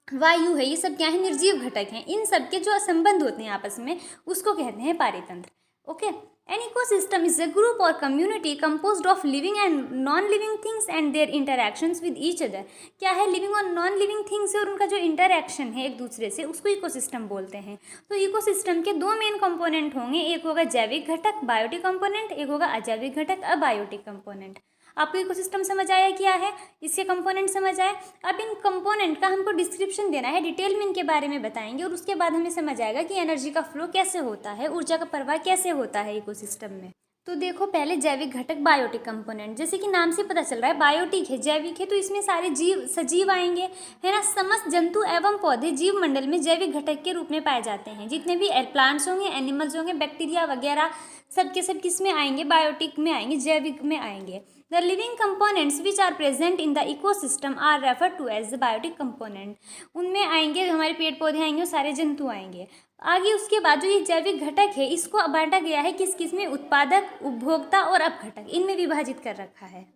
वायु है, ये सब क्या है, निर्जीव घटक हैं। इन सब के जो संबंध होते हैं आपस में उसको कहते हैं पारितंत्र। Okay, an ecosystem is a group और community composed of living and non living things and their interactions with each other. क्या है, लिविंग और नॉन लिविंग थिंग्स है और उनका जो इंटरैक्शन है एक दूसरे से, उसको इकोसिस्टम बोलते हैं। तो इकोसिस्टम के 2 मेन कंपोनेंट होंगे, एक होगा जैविक घटक बायोटिक कंपोनेंट, एक होगा अजैविक घटक अबायोटिक कंपोनेंट। आपको इकोसिस्टम समझ आया क्या है, इसके कंपोनेंट समझ आए। अब इन कंपोनेंट का हमको डिस्क्रिप्शन देना है, डिटेल में इनके बारे में बताएंगे, और उसके बाद हमें समझ आएगा कि एनर्जी का फ्लो कैसे होता है, ऊर्जा का प्रवाह कैसे होता है इकोसिस्टम में। तो देखो पहले जैविक घटक बायोटिक कंपोनेंट, जैसे कि नाम से पता चल रहा है बायोटिक है, जैविक है, तो इसमें सारे जीव सजीव आएंगे, है ना। समस्त जंतु एवं पौधे जीव मंडल में जैविक घटक के रूप में पाए जाते हैं। जितने भी प्लांट्स होंगे, एनिमल्स होंगे, बैक्टीरिया वगैरह, सब के सब किस में आएंगे, बायोटिक में आएंगे, जैविक में आएंगे। The living components which are present in the ecosystem are referred to as the biotic component। उनमें आएंगे हमारे पेड़ पौधे आएंगे और सारे जंतु आएंगे। आगे उसके बाद जो ये जैविक घटक है इसको बांटा गया है किस किस में, उत्पादक, उपभोक्ता और अपघटक, इनमें विभाजित कर रखा है।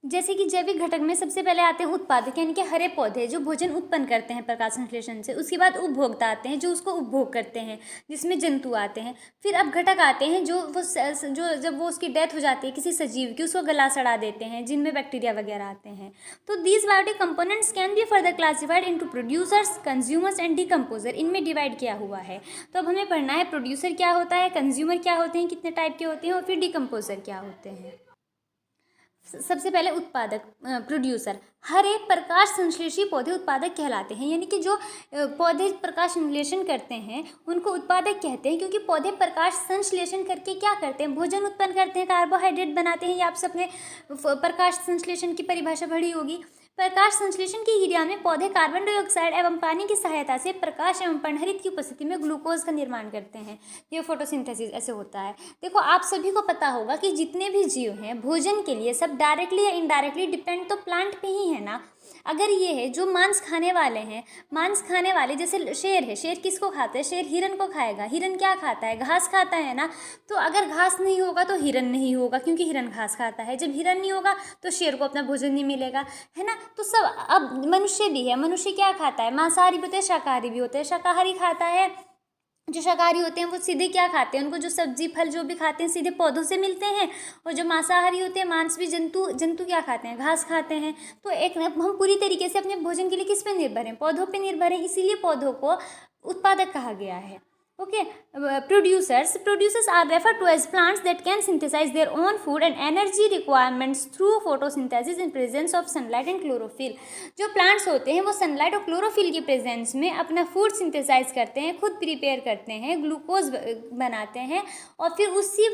जैसे कि जैविक घटक में सबसे पहले आते हैं उत्पादक यानी कि हरे पौधे जो भोजन उत्पन्न करते हैं प्रकाश संश्लेषण से। उसके बाद उपभोक्ता आते हैं जो उसको उपभोग करते हैं, जिसमें जंतु आते हैं। फिर अपघटक आते हैं जो जब वो उसकी डेथ हो जाती है किसी सजीव की, उसको गला सड़ा देते हैं, जिनमें बैक्टीरिया वगैरह आते हैं। तो these biotic components can be further classified into producers, consumers and decomposer. इनमें डिवाइड किया हुआ है। तो अब हमें पढ़ना है प्रोड्यूसर क्या होता है, कंज्यूमर क्या होते हैं, कितने टाइप के होते हैं, और फिर डिकम्पोजर क्या होते हैं। सबसे पहले उत्पादक प्रोड्यूसर, हर एक प्रकाश संश्लेषी पौधे उत्पादक कहलाते हैं, यानी कि जो पौधे प्रकाश संश्लेषण करते हैं उनको उत्पादक कहते हैं, क्योंकि पौधे प्रकाश संश्लेषण करके क्या करते हैं, भोजन उत्पन्न करते हैं, कार्बोहाइड्रेट बनाते हैं। ये आप सबने प्रकाश संश्लेषण की परिभाषा पढ़ी होगी। प्रकाश संश्लेषण की क्रिया में पौधे कार्बन डाइऑक्साइड एवं पानी की सहायता से प्रकाश एवं पर्णहरित की उपस्थिति में ग्लूकोज का निर्माण करते हैं। ये फोटोसिंथेसिस ऐसे होता है। देखो, आप सभी को पता होगा कि जितने भी जीव हैं भोजन के लिए सब डायरेक्टली या इनडायरेक्टली डिपेंड तो प्लांट पे ही है ना। अगर ये है जो मांस खाने वाले हैं, मांस खाने वाले जैसे शेर है, शेर किसको खाता है, शेर हिरन को खाएगा। हिरन क्या खाता है, घास खाता है ना। तो अगर घास नहीं होगा तो हिरन नहीं होगा, क्योंकि हिरन घास खाता है। जब हिरन नहीं होगा तो शेर को अपना भोजन नहीं मिलेगा, है ना। तो सब, अब मनुष्य भी है, मनुष्य क्या खाता है, मांसाहारी भी होते हैं, शाकाहारी भी होते हैं। शाकाहारी खाता है, जो शाकाहारी होते हैं वो सीधे क्या खाते हैं, उनको जो सब्जी फल जो भी खाते हैं सीधे पौधों से मिलते हैं। और जो मांसाहारी होते हैं, मांस भी जंतु क्या खाते हैं, घास खाते हैं। तो एक हम पूरी तरीके से अपने भोजन के लिए किस पे निर्भर हैं, पौधों पे निर्भर हैं। इसीलिए पौधों को उत्पादक कहा गया है। Okay, producers are referred to as plants that can synthesize their own food and energy requirements through photosynthesis in presence of sunlight and chlorophyll। जो प्लांट्स होते हैं वो सनलाइट और क्लोरोफिल की प्रेजेंस में अपना फूड सिंथेसाइज करते हैं, खुद प्रिपेयर करते हैं, ग्लूकोज बनाते हैं, और फिर उसी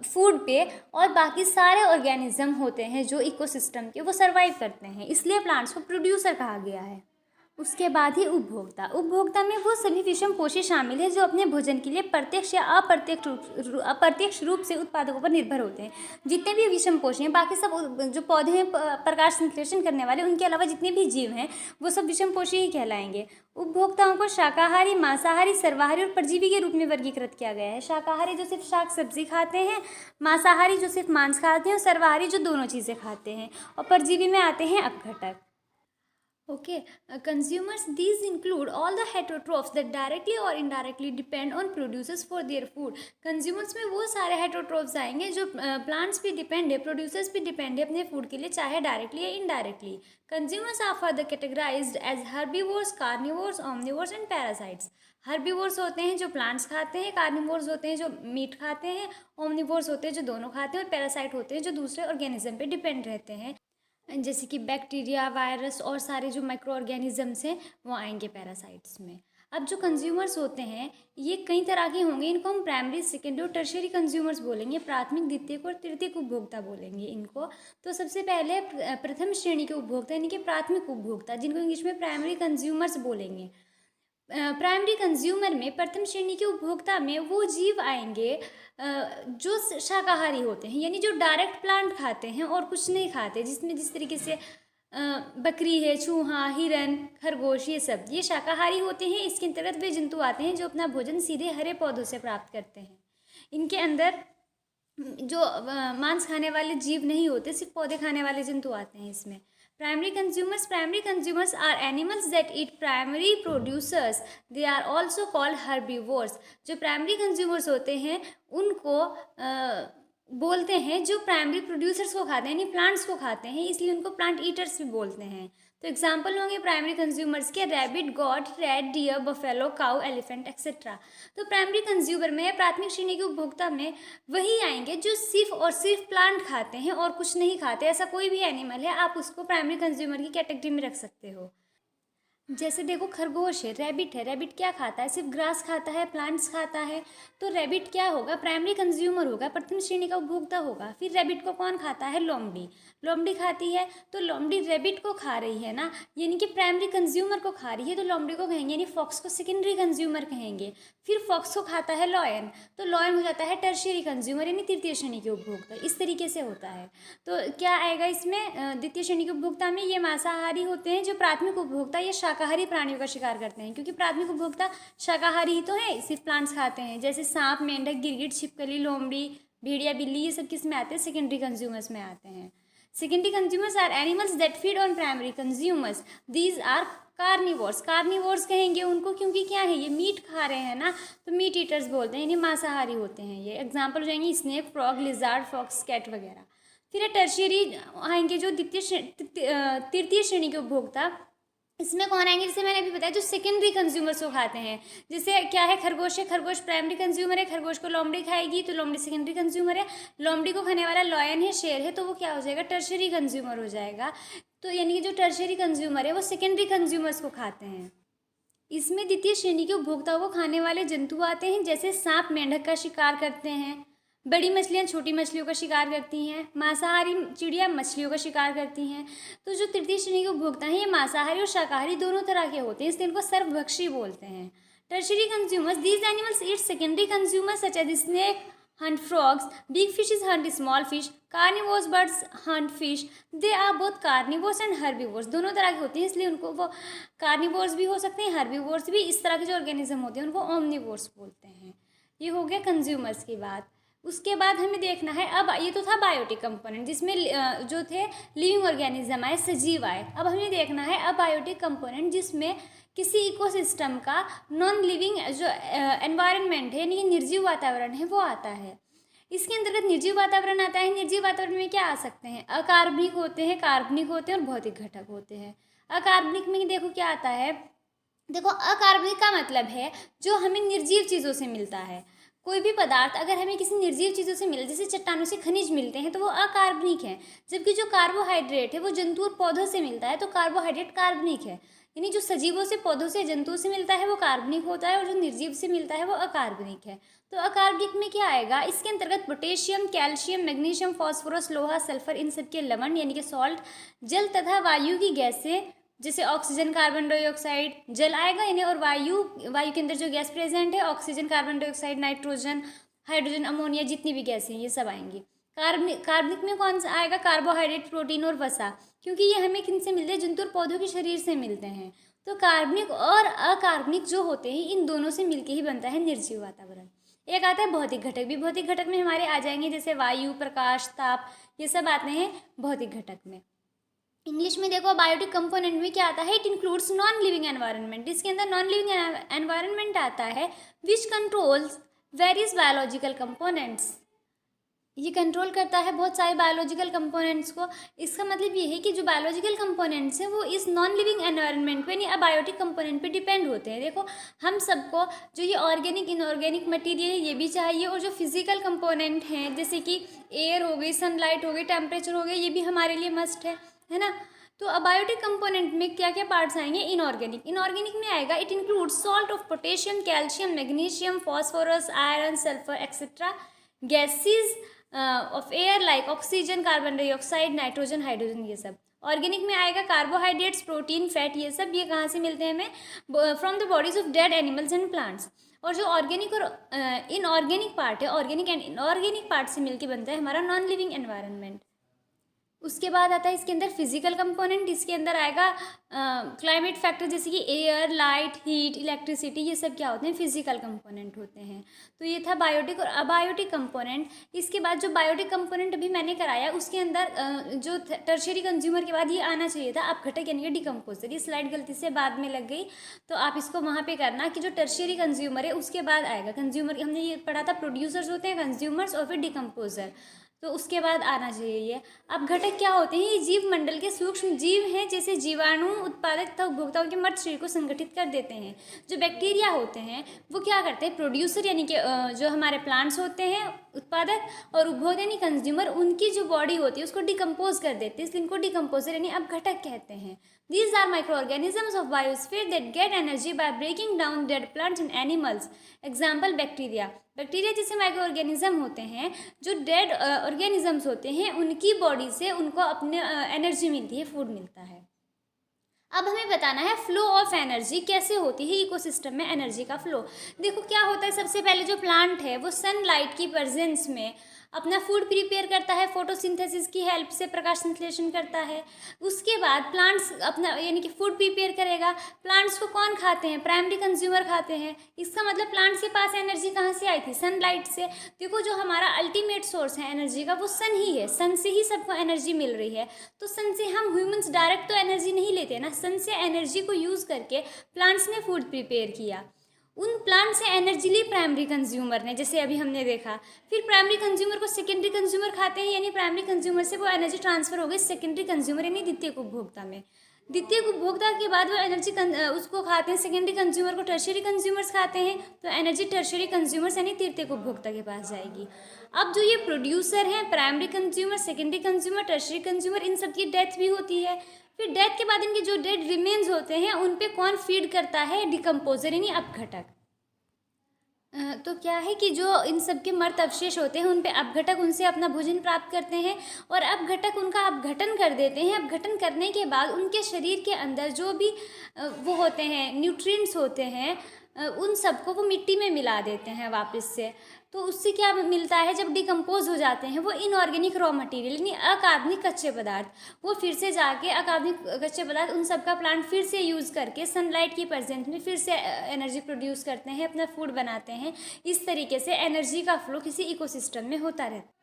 फूड पे और बाकी सारे ऑर्गेनिज्म होते हैं जो इकोसिस्टम के, वो सर्वाइव करते हैं। इसलिए प्लांट्स को प्रोड्यूसर कहा गया है। उसके बाद ही उपभोक्ता में वो सभी विषम पोषी शामिल है जो अपने भोजन के लिए प्रत्यक्ष या अप्रत्यक्ष रूप से उत्पादकों पर निर्भर होते हैं। जितने भी विषम पोषी हैं, बाकी सब जो पौधे हैं प्रकाश संश्लेषण करने वाले, उनके अलावा जितने भी जीव हैं वो सब विषम पोषी ही कहलाएंगे। उपभोक्ताओं को शाकाहारी, मांसाहारी, सर्वाहारी और परजीवी के रूप में वर्गीकृत किया गया है। शाकाहारी जो सिर्फ शाक सब्जी खाते हैं, मांसाहारी जो सिर्फ मांस खाते हैं, और सर्वाहारी जो दोनों चीज़ें खाते हैं, और परजीवी में आते हैं अपघटक। Okay, consumers, these include all the heterotrophs that directly or indirectly depend on producers for their food। consumers में वो सारे heterotrophs आएंगे जो plants पे डिपेंड है, producers पे डिपेंड है अपने फूड के लिए, चाहे डायरेक्टली या indirectly. consumers are further categorized as herbivores, carnivores, omnivores and parasites। herbivores होते हैं जो प्लांट्स खाते हैं, कार्निवोर्स होते हैं जो मीट खाते हैं, ओमनिवोर्स होते हैं जो दोनों खाते हैं, और पैरासाइट होते हैं जो दूसरे ऑर्गेनिज्म पे डिपेंड रहते हैं, जैसे कि बैक्टीरिया, वायरस और सारे जो माइक्रो ऑर्गेनिजम्स हैं वो आएंगे पैरासाइट्स में। अब जो कंज्यूमर्स होते हैं ये कई तरह के होंगे, इनको हम प्राइमरी, सेकेंडरी और टर्शियरी कंज्यूमर्स बोलेंगे, प्राथमिक, द्वितीयक और तृतीयक उपभोक्ता बोलेंगे इनको। तो सबसे पहले प्रथम श्रेणी के उपभोक्ता यानी कि प्राथमिक उपभोक्ता, जिनको इंग्लिश में प्राइमरी कंज्यूमर्स बोलेंगे। प्राइमरी कंज्यूमर में प्रथम श्रेणी के उपभोक्ता में वो जीव आएंगे जो शाकाहारी होते हैं, यानी जो डायरेक्ट प्लांट खाते हैं और कुछ नहीं खाते, जिसमें जिस तरीके से बकरी है, चूहा, हिरन, खरगोश, ये सब ये शाकाहारी होते हैं। इसके अंतर्गत वे जंतु आते हैं जो अपना भोजन सीधे हरे पौधों से प्राप्त करते हैं। इनके अंदर जो मांस खाने वाले जीव नहीं होते, सिर्फ पौधे खाने वाले जंतु आते हैं इसमें। Primary consumers are animals that eat primary producers, they are also called herbivores. जो प्राइमरी कंज्यूमर्स होते हैं उनको बोलते हैं जो प्राइमरी प्रोड्यूसर्स को खाते हैं, यानी प्लांट्स को खाते हैं, इसलिए उनको प्लांट ईटर्स भी बोलते हैं। तो एग्जाम्पल होंगे प्राइमरी कंज्यूमर्स के rabbit, goat, rat, deer, buffalo, cow, elephant etcetera. तो प्राइमरी कंज्यूमर में, प्राथमिक श्रेणी के उपभोक्ता में वही आएंगे जो सिर्फ और सिर्फ प्लांट खाते हैं और कुछ नहीं खाते। ऐसा कोई भी एनिमल है आप उसको प्राइमरी कंज्यूमर की कैटेगरी में रख सकते हो। जैसे देखो खरगोश है, रैबिट क्या खाता है, सिर्फ ग्रास खाता है, प्लांट्स खाता है। तो रैबिट क्या होगा, प्राइमरी कंज्यूमर होगा, प्रथम श्रेणी का उपभोक्ता होगा। फिर रैबिट को कौन खाता है, लोमड़ी खाती है। तो लोमड़ी रैबिट को खा रही है ना, यानी कि प्राइमरी कंज्यूमर को खा रही है, तो लोमड़ी को कहेंगे, यानी फॉक्स को सेकेंडरी कंज्यूमर कहेंगे। फिर फॉक्स को खाता है लॉयन, तो लॉयन हो जाता है टर्शियरी कंज्यूमर, यानी तृतीय श्रेणी के उपभोक्ता। इस तरीके से होता है। तो क्या आएगा इसमें, द्वितीय श्रेणी के उपभोक्ता में ये मांसाहारी होते हैं जो प्राथमिक उपभोक्ता या शाकाहारी प्राणियों का शिकार करते हैं, क्योंकि प्राथमिक उपभोक्ता शाकाहारी ही तो है, सिर्फ प्लांट्स खाते हैं। जैसे सांप, मेंढक, गिरगिट, छिपकली, लोमड़ी, भेड़िया, बिल्ली, ये सब किस में आते हैं, सेकेंडरी कंज्यूमर्स में आते हैं। Secondary consumers are animals that feed on primary consumers, these are carnivores कहेंगे उनको, क्योंकि क्या है, ये मीट खा रहे हैं ना, तो मीट ईटर्स बोलते हैं, यानी मांसाहारी होते हैं ये। एग्जाम्पल हो जाएंगे snake, frog, lizard, fox, cat वगैरह। फिर टर्शियरी आएंगे जो तृतीय श्रेणी के उपभोक्ता, इसमें कौन आएंगे, जैसे मैंने अभी बताया जो सेकेंडरी कंज्यूमर्स को खाते हैं। जैसे क्या है, खरगोश है, खरगोश प्राइमरी कंज्यूमर है, खरगोश को लोमड़ी खाएगी तो लोमड़ी सेकेंडरी कंज्यूमर है। लोमड़ी को खाने वाला लॉयन है, शेर है, तो वो क्या हो जाएगा, टर्शरी कंज्यूमर हो जाएगा। तो यानी कि जो टर्शरी कंज्यूमर है वो सेकेंडरी कंज्यूमर्स को खाते हैं। इसमें द्वितीय श्रेणी के उपभोक्ताओं को खाने वाले जंतु आते हैं, जैसे सांप मेंढक का शिकार करते हैं, बड़ी मछलियाँ छोटी मछलियों का शिकार करती हैं, मांसाहारी चिड़िया मछलियों का शिकार करती हैं। तो जो तृतीय श्रेणी के उपभोक्ता हैं ये मांसाहारी और शाकाहारी दोनों तरह के होते हैं, इसलिए इनको सर्वभक्षी बोलते हैं। Tertiary consumers, these animals eat secondary consumers such as snake hunt frogs, big fishes hunt small fish, carnivores birds hunt fish, they are both carnivores and herbivores, दोनों तरह के होते हैं, इसलिए उनको वो कार्निवोर्स भी हो सकते हैं, हर्बीवोर्स भी। इस तरह के जो ऑर्गेनिज्म होते हैं उनको ओमनिवोर्स बोलते हैं। ये हो गया कंज्यूमर्स की बात। उसके बाद हमें देखना है, अब ये तो था बायोटिक कंपोनेंट जिसमें जो थे लिविंग ऑर्गेनिज्म आए, सजीव आए। अब हमें देखना है अब बायोटिक कंपोनेंट जिसमें किसी इकोसिस्टम का नॉन लिविंग जो एनवायरनमेंट है यानी कि निर्जीव वातावरण है वो आता है। इसके अंतर्गत निर्जीव वातावरण आता है। निर्जीव वातावरण में क्या आ सकते हैं, अकार्बनिक होते हैं, कार्बनिक होते हैं और भौतिक घटक होते हैं। अकार्बनिक में देखो क्या आता है, देखो अकार्बनिक का मतलब है जो हमें निर्जीव चीज़ों से मिलता है। कोई भी पदार्थ अगर हमें किसी निर्जीव चीज़ों से मिले, जैसे चट्टानों से खनिज मिलते हैं तो वो अकार्बनिक है। जबकि जो कार्बोहाइड्रेट है वो जंतु और पौधों से मिलता है तो कार्बोहाइड्रेट कार्बनिक है। यानी जो सजीवों से, पौधों से, जंतुओं से मिलता है वो कार्बनिक होता है और जो निर्जीव से मिलता है वो अकार्बनिक है। तो अकार्बनिक में क्या आएगा, इसके अंतर्गत पोटेशियम, कैल्शियम, मैग्नीशियम, फास्फोरस, लोहा, सल्फर, इन सब के लवण यानी कि सॉल्ट, जल तथा वायु की गैसें जैसे ऑक्सीजन, कार्बन डाइऑक्साइड, जल आएगा यानी, और वायु के अंदर जो गैस प्रेजेंट है oxygen, carbon dioxide, nitrogen, hydrogen, ammonia, जितनी भी गैसें हैं ये सब आएंगी। कार्बनिक में कौन सा आएगा, कार्बोहाइड्रेट, प्रोटीन और वसा, क्योंकि ये हमें किन से मिलते हैं, जंतु और पौधों के शरीर से मिलते हैं। तो कार्बनिक और अकार्बनिक जो होते हैं इन दोनों से मिलकर ही बनता है निर्जीव वातावरण। एक आता है भौतिक घटक भी, भौतिक घटक में हमारे आ जाएंगे जैसे वायु, प्रकाश, ताप, ये सब आते हैं भौतिक घटक में। इंग्लिश में देखो बायोटिक कंपोनेंट में क्या आता है, it includes non living environment. इसके अंदर नॉन लिविंग एनवायरनमेंट आता है विच कंट्रोल्स वेरियस बायोलॉजिकल कंपोनेंट्स। ये कंट्रोल करता है बहुत सारे बायोलॉजिकल कंपोनेंट्स को। इसका मतलब ये है कि जो बायोलॉजिकल कंपोनेंट्स हैं वो इस नॉन लिविंग एनवायरनमेंट पे यानी अबायोटिक कंपोनेंट पे डिपेंड होते हैं। देखो हम सबको जो ये ऑर्गेनिक, इनऑर्गेनिक मटेरियल है ये भी चाहिए, और जो फिजिकल कंपोनेंट हैं जैसे कि एयर हो गई, सनलाइट हो गई, टेम्परेचर हो गया, ये भी हमारे लिए मस्ट है ना। तो अबायोटिक कंपोनेंट में क्या क्या पार्ट्स आएंगे, इनऑर्गेनिक। इनऑर्गेनिक में आएगा it includes salt of potassium, calcium, magnesium, phosphorus, iron, sulphur etcetera, gases of air like oxygen, carbon dioxide, nitrogen, hydrogen, ये सब। ऑर्गेनिक में आएगा कार्बोहाइड्रेट्स, प्रोटीन, फैट, ये सब। ये कहाँ से मिलते हैं हमें, from the bodies of dead animals and plants. और जो ऑर्गेनिक और इनऑर्गेनिक पार्ट है, ऑर्गेनिक एंड इनऑर्गेनिक पार्ट से मिलकर बनता है हमारा नॉन लिविंग एनवायरनमेंट। उसके बाद आता है इसके अंदर फिजिकल कंपोनेंट। इसके अंदर आएगा क्लाइमेट फैक्टर जैसे कि एयर, लाइट, हीट, इलेक्ट्रिसिटी, ये सब क्या होते हैं, फिजिकल कंपोनेंट होते हैं। तो ये था बायोटिक और अबायोटिक कंपोनेंट। इसके बाद जो बायोटिक कंपोनेंट अभी मैंने कराया उसके अंदर जो टर्शियरी कंज्यूमर के बाद ये आना चाहिए था अपघटक यानी कि डिकम्पोजर। ये स्लाइड गलती से बाद में लग गई तो आप इसको वहाँ पे करना कि जो टर्शियरी कंज्यूमर है उसके बाद आएगा कंज्यूमर। हमने ये पढ़ा था प्रोड्यूसर्स होते हैं, कंज्यूमर्स और फिर डिकम्पोजर, तो उसके बाद आना चाहिए ये। अब घटक क्या होते हैं, ये जीव मंडल के सूक्ष्म जीव हैं जैसे जीवाणु, उत्पादक तथा उपभोक्ताओं के मर्त शरीर को संगठित कर देते हैं। जो बैक्टीरिया होते हैं वो क्या करते हैं, प्रोड्यूसर यानी कि जो हमारे प्लांट्स होते हैं उत्पादक, और उपभोक्ता यानी कंज्यूमर, उनकी जो बॉडी होती है उसको डिकम्पोज कर देते हैं, इसलिए इनको डिकम्पोजर यानी अपघटक कहते हैं। These are microorganisms of biosphere that get energy by breaking down dead plants and animals. Example bacteria. Bacteria जैसे माइक्रो ऑर्गेनिज्म होते हैं जो डेड ऑर्गेनिजम्स होते हैं उनकी बॉडी से उनको अपने एनर्जी मिलती है, फूड मिलता है। अब हमें बताना है फ्लो ऑफ एनर्जी कैसे होती है इकोसिस्टम में एनर्जी का फ्लो। देखो क्या होता है, सबसे पहले जो प्लांट है वो सनलाइट की प्रेजेंस में अपना फूड प्रिपेयर करता है, फोटोसिंथेसिस की हेल्प से प्रकाश संश्लेषण करता है। उसके बाद प्लांट्स अपना यानी कि फूड प्रिपेयर करेगा। प्लांट्स को कौन खाते हैं, प्राइमरी कंज्यूमर खाते हैं। इसका मतलब प्लांट्स के पास एनर्जी कहाँ से आई थी, सनलाइट से। देखो जो हमारा अल्टीमेट सोर्स है एनर्जी का वो सन ही है, सन से ही सबको एनर्जी मिल रही है। तो सन से हम ह्यूमंस डायरेक्ट तो एनर्जी नहीं लेते ना, सन से एनर्जी को यूज़ करके प्लांट्स ने फूड प्रिपेयर किया। उन प्लांट से एनर्जी ली प्राइमरी कंज्यूमर ने, जैसे अभी हमने देखा। फिर प्राइमरी कंज्यूमर को सेकेंडरी कंज्यूमर खाते हैं, यानी प्राइमरी कंज्यूमर से वो एनर्जी ट्रांसफर हो गई सेकेंडरी कंज्यूमर यानी द्वितीयक उपभोक्ता में। द्वितीयक उपभोक्ता के बाद वो एनर्जी उसको खाते हैं, सेकेंडरी कंज्यूमर को टर्शियरी कंज्यूमर्स खाते हैं, तो एनर्जी टर्शियरी कंज्यूमर्स यानी तृतीयक उपभोक्ता के पास जाएगी। अब जो ये प्रोड्यूसर हैं, primary consumer, secondary consumer, tertiary consumer, इन सब की डेथ भी होती है। फिर डेथ के बाद इनके जो डेड रिमेन्स होते हैं उन पे कौन फीड करता है? डिकम्पोजर यानी अपघटक। तो क्या है कि जो इन सब के मर्त अवशेष होते हैं उन पे अपघटक उनसे अपना भोजन प्राप्त करते हैं और अपघटक उनका अपघटन कर देते हैं। अपघटन करने के बाद उनके शरीर के अंदर जो भी वो होते हैं, न्यूट्रिएंट्स होते हैं, उन सबको वो मिट्टी में मिला देते हैं वापस से। तो उससे क्या मिलता है? जब डिकम्पोज हो जाते हैं वो इनऑर्गेनिक रॉ मटेरियल यानी अकार्बनिक कच्चे पदार्थ, वो फिर से जाके अकार्बनिक कच्चे पदार्थ उन सब का प्लांट फिर से यूज़ करके सनलाइट की प्रेजेंस में फिर से एनर्जी प्रोड्यूस करते हैं, अपना फूड बनाते हैं। इस तरीके से एनर्जी का फ्लो किसी इकोसिस्टम में होता रहता है।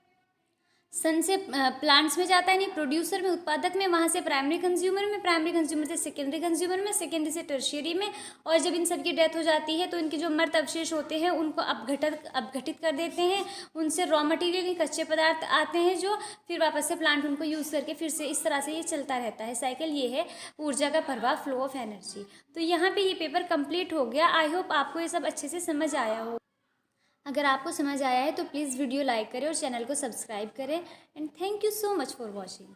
सन से प्लांट्स में जाता है, नहीं प्रोड्यूसर में, उत्पादक में, वहाँ से प्राइमरी कंज्यूमर में, प्राइमरी कंज्यूमर से सेकेंडरी कंज्यूमर में, सेकेंडरी से टर्शियरी में। और जब इन सब की डेथ हो जाती है तो इनके जो मर्त अवशेष होते हैं उनको अपघटित कर देते हैं, उनसे रॉ मटेरियल कच्चे पदार्थ आते हैं जो फिर वापस से प्लांट उनको यूज़ करके फिर से इस तरह से ये चलता रहता है साइकिल। ये है ऊर्जा का प्रवाह, फ्लो ऑफ एनर्जी। तो यहाँ पर ये पेपर कंप्लीट हो गया। आई होप आपको ये सब अच्छे से समझ आया हो। अगर आपको समझ आया है तो प्लीज़ वीडियो लाइक करें और चैनल को सब्सक्राइब करें and thank you so much for watching.